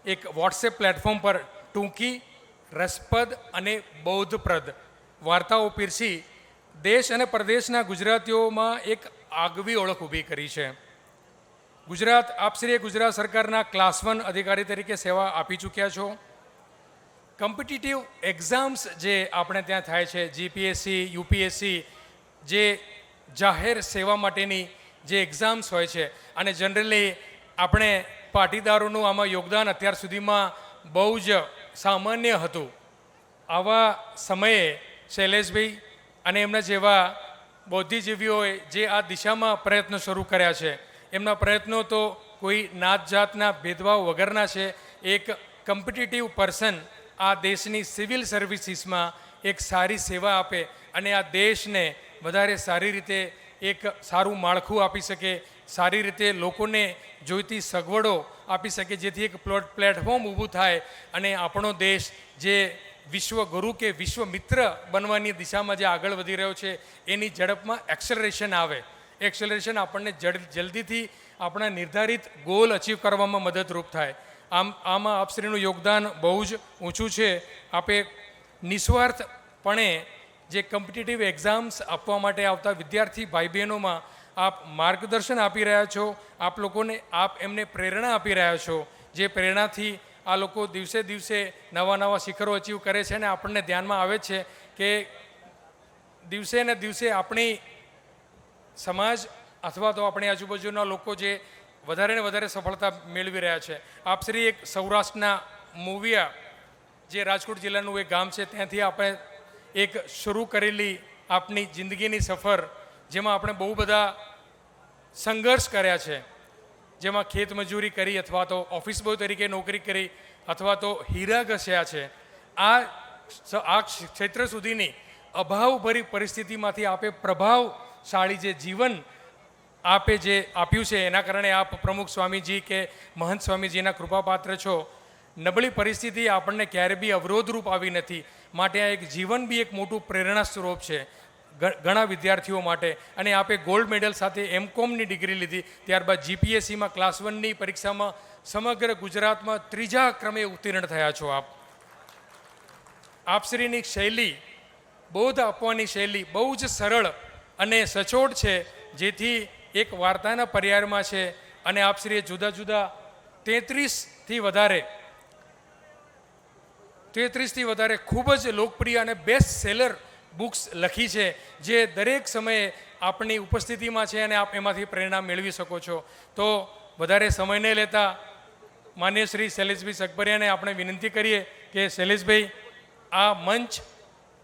એક વોટ્સએપ પ્લેટફોર્મ પર ટૂંકી, રસપ્રદ અને બોધપ્રદ વાર્તાઓ પીરસી દેશ અને પ્રદેશના ગુજરાતીઓમાં એક આગવી ઓળખ ઊભી કરી છે. આપશ્રીએ ગુજરાત સરકારના ક્લાસ 1 અધિકારી તરીકે સેવા આપી ચૂક્યા છો. કોમ્પિટિટિવ એક્ઝામ્સ જે આપણે ત્યાં થાય છે, જીપીએસસી, યુપીએસસી, જે જાહેર સેવા માટેની જે એક્ઝામ્સ હોય છે, અને જનરલી આપણે પાટીદારોનું આમાં યોગદાન અત્યાર સુધીમાં બહુ જ સામાન્ય હતું. આવા સમયે શૈલેષભાઈ અને એમના જેવા બૌદ્ધિજીવીઓએ જે આ દિશામાં પ્રયત્નો શરૂ કર્યા છે, એમના પ્રયત્નો તો કોઈ નાત જાતના ભેદભાવ વગરના છે. એક કોમ્પિટિટિવ પર્સન આ દેશની સિવિલ સર્વિસીસમાં એક સારી સેવા આપે અને આ દેશને વધારે સારી રીતે એક સારું માળખું આપી શકે, સારી રીતે લોકોને જોઈતી સગવડો આપી શકે, જેથી એક પ્લેટફોર્મ ઊભું થાય અને આપણો દેશ જે વિશ્વગુરુ કે વિશ્વ મિત્ર બનવાની દિશામાં જે આગળ વધી રહ્યો છે એની ઝડપમાં એક્સલરેશન આવે. એક્સલરેશન આપણને જલ્દીથી આપણા નિર્ધારિત ગોલ અચીવ કરવામાં મદદરૂપ થાય. આમાં આપશ્રીનું યોગદાન બહુ જ ઊંચું છે. આપે નિસ્વાર્થપણે જે કોમ્પિટિટિવ એક્ઝામ્સ આપવા માટે આવતા વિદ્યાર્થી ભાઈ બહેનોમાં આપ માર્ગદર્શન આપી રહ્યા છો, આપ એમને પ્રેરણા આપી રહ્યા છો જે પ્રેરણાથી આ લોકો દિવસે દિવસે નવા નવા શિખરો અચીવ કરે છે અને આપણને ધ્યાનમાં આવે છે કે દિવસે ને દિવસે આપણી સમાજ અથવા તો આપણી આજુબાજુના લોકો જે વધારે ને વધારે સફળતા મેળવી રહ્યા છે. આપ શ્રી એક સૌરાષ્ટ્રના મૂવિયા જે રાજકોટ જિલ્લાનું એક ગામ છે ત્યાંથી આપણે એક શરૂ કરેલી આપની જિંદગીની સફર, જેમાં આપણે બહુ બધા સંઘર્ષ કર્યા છે, જેમાં ખેત મજૂરી કરી અથવા તો ઓફિસ બોય તરીકે નોકરી કરી અથવા તો હીરા ઘસ્યા છે. આ ક્ષેત્ર સુધીની અભાવભરી પરિસ્થિતિમાંથી આપે પ્રભાવશાળી જે જીવન આપે જે આપ્યું છે એના કારણે આપ પ્રમુખ સ્વામીજી કે મહંત સ્વામીજીના કૃપાપાત્ર છો. નબળી પરિસ્થિતિ આપણને ક્યારે બી અવરોધરૂપ આવી નથી, માટે આ એક જીવન બી એક મોટું પ્રેરણા સ્વરૂપ છે ઘણા વિદ્યાર્થીઓ માટે. અને આપે ગોલ્ડ મેડલ સાથે એમકોમની ડિગ્રી લીધી, ત્યારબાદ જીપીએસસીમાં ક્લાસ 1ની પરીક્ષામાં સમગ્ર ગુજરાતમાં 3જા ક્રમે ઉત્તીર્ણ થયા છો. આપશ્રીની શૈલી, બોધ આપવાની શૈલી બહુ જ સરળ અને સચોટ છે, જેથી એક વાર્તાના પર્યાયમાં છે. અને આપશ્રીએ જુદા જુદા 33થી વધારે ખૂબ જ લોકપ્રિય અને બેસ્ટ સેલર બુક્સ લખી છે, જે દરેક સમયે આપણી ઉપસ્થિતિમાં છે અને આપ એમાંથી પ્રેરણા મેળવી શકો છો. તો વધારે સમય નહીં લેતા માન્ય શ્રી શૈલેષભાઈ સગભરિયાને આપણે વિનંતી કરીએ કે શૈલેષભાઈ આ મંચ,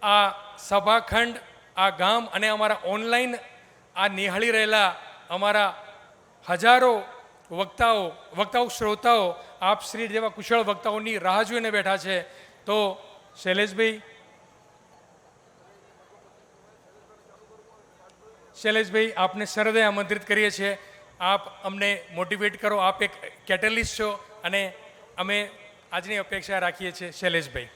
આ સભાખંડ, આ ગામ અને અમારા ઓનલાઈન આ નિહાળી રહેલા અમારા હજારો વક્તાઓ શ્રોતાઓ આપ શ્રી જેવા કુશળ વક્તાઓની રાહ જોઈને બેઠા છે. તો શૈલેષભાઈ આપને સરહદે આમંત્રિત કરીએ છીએ. આપ અમને મોટિવેટ કરો. આપ એક કેટેલિસ્ટ છો અને અમે આજની અપેક્ષા રાખીએ છીએ. શૈલેષભાઈ.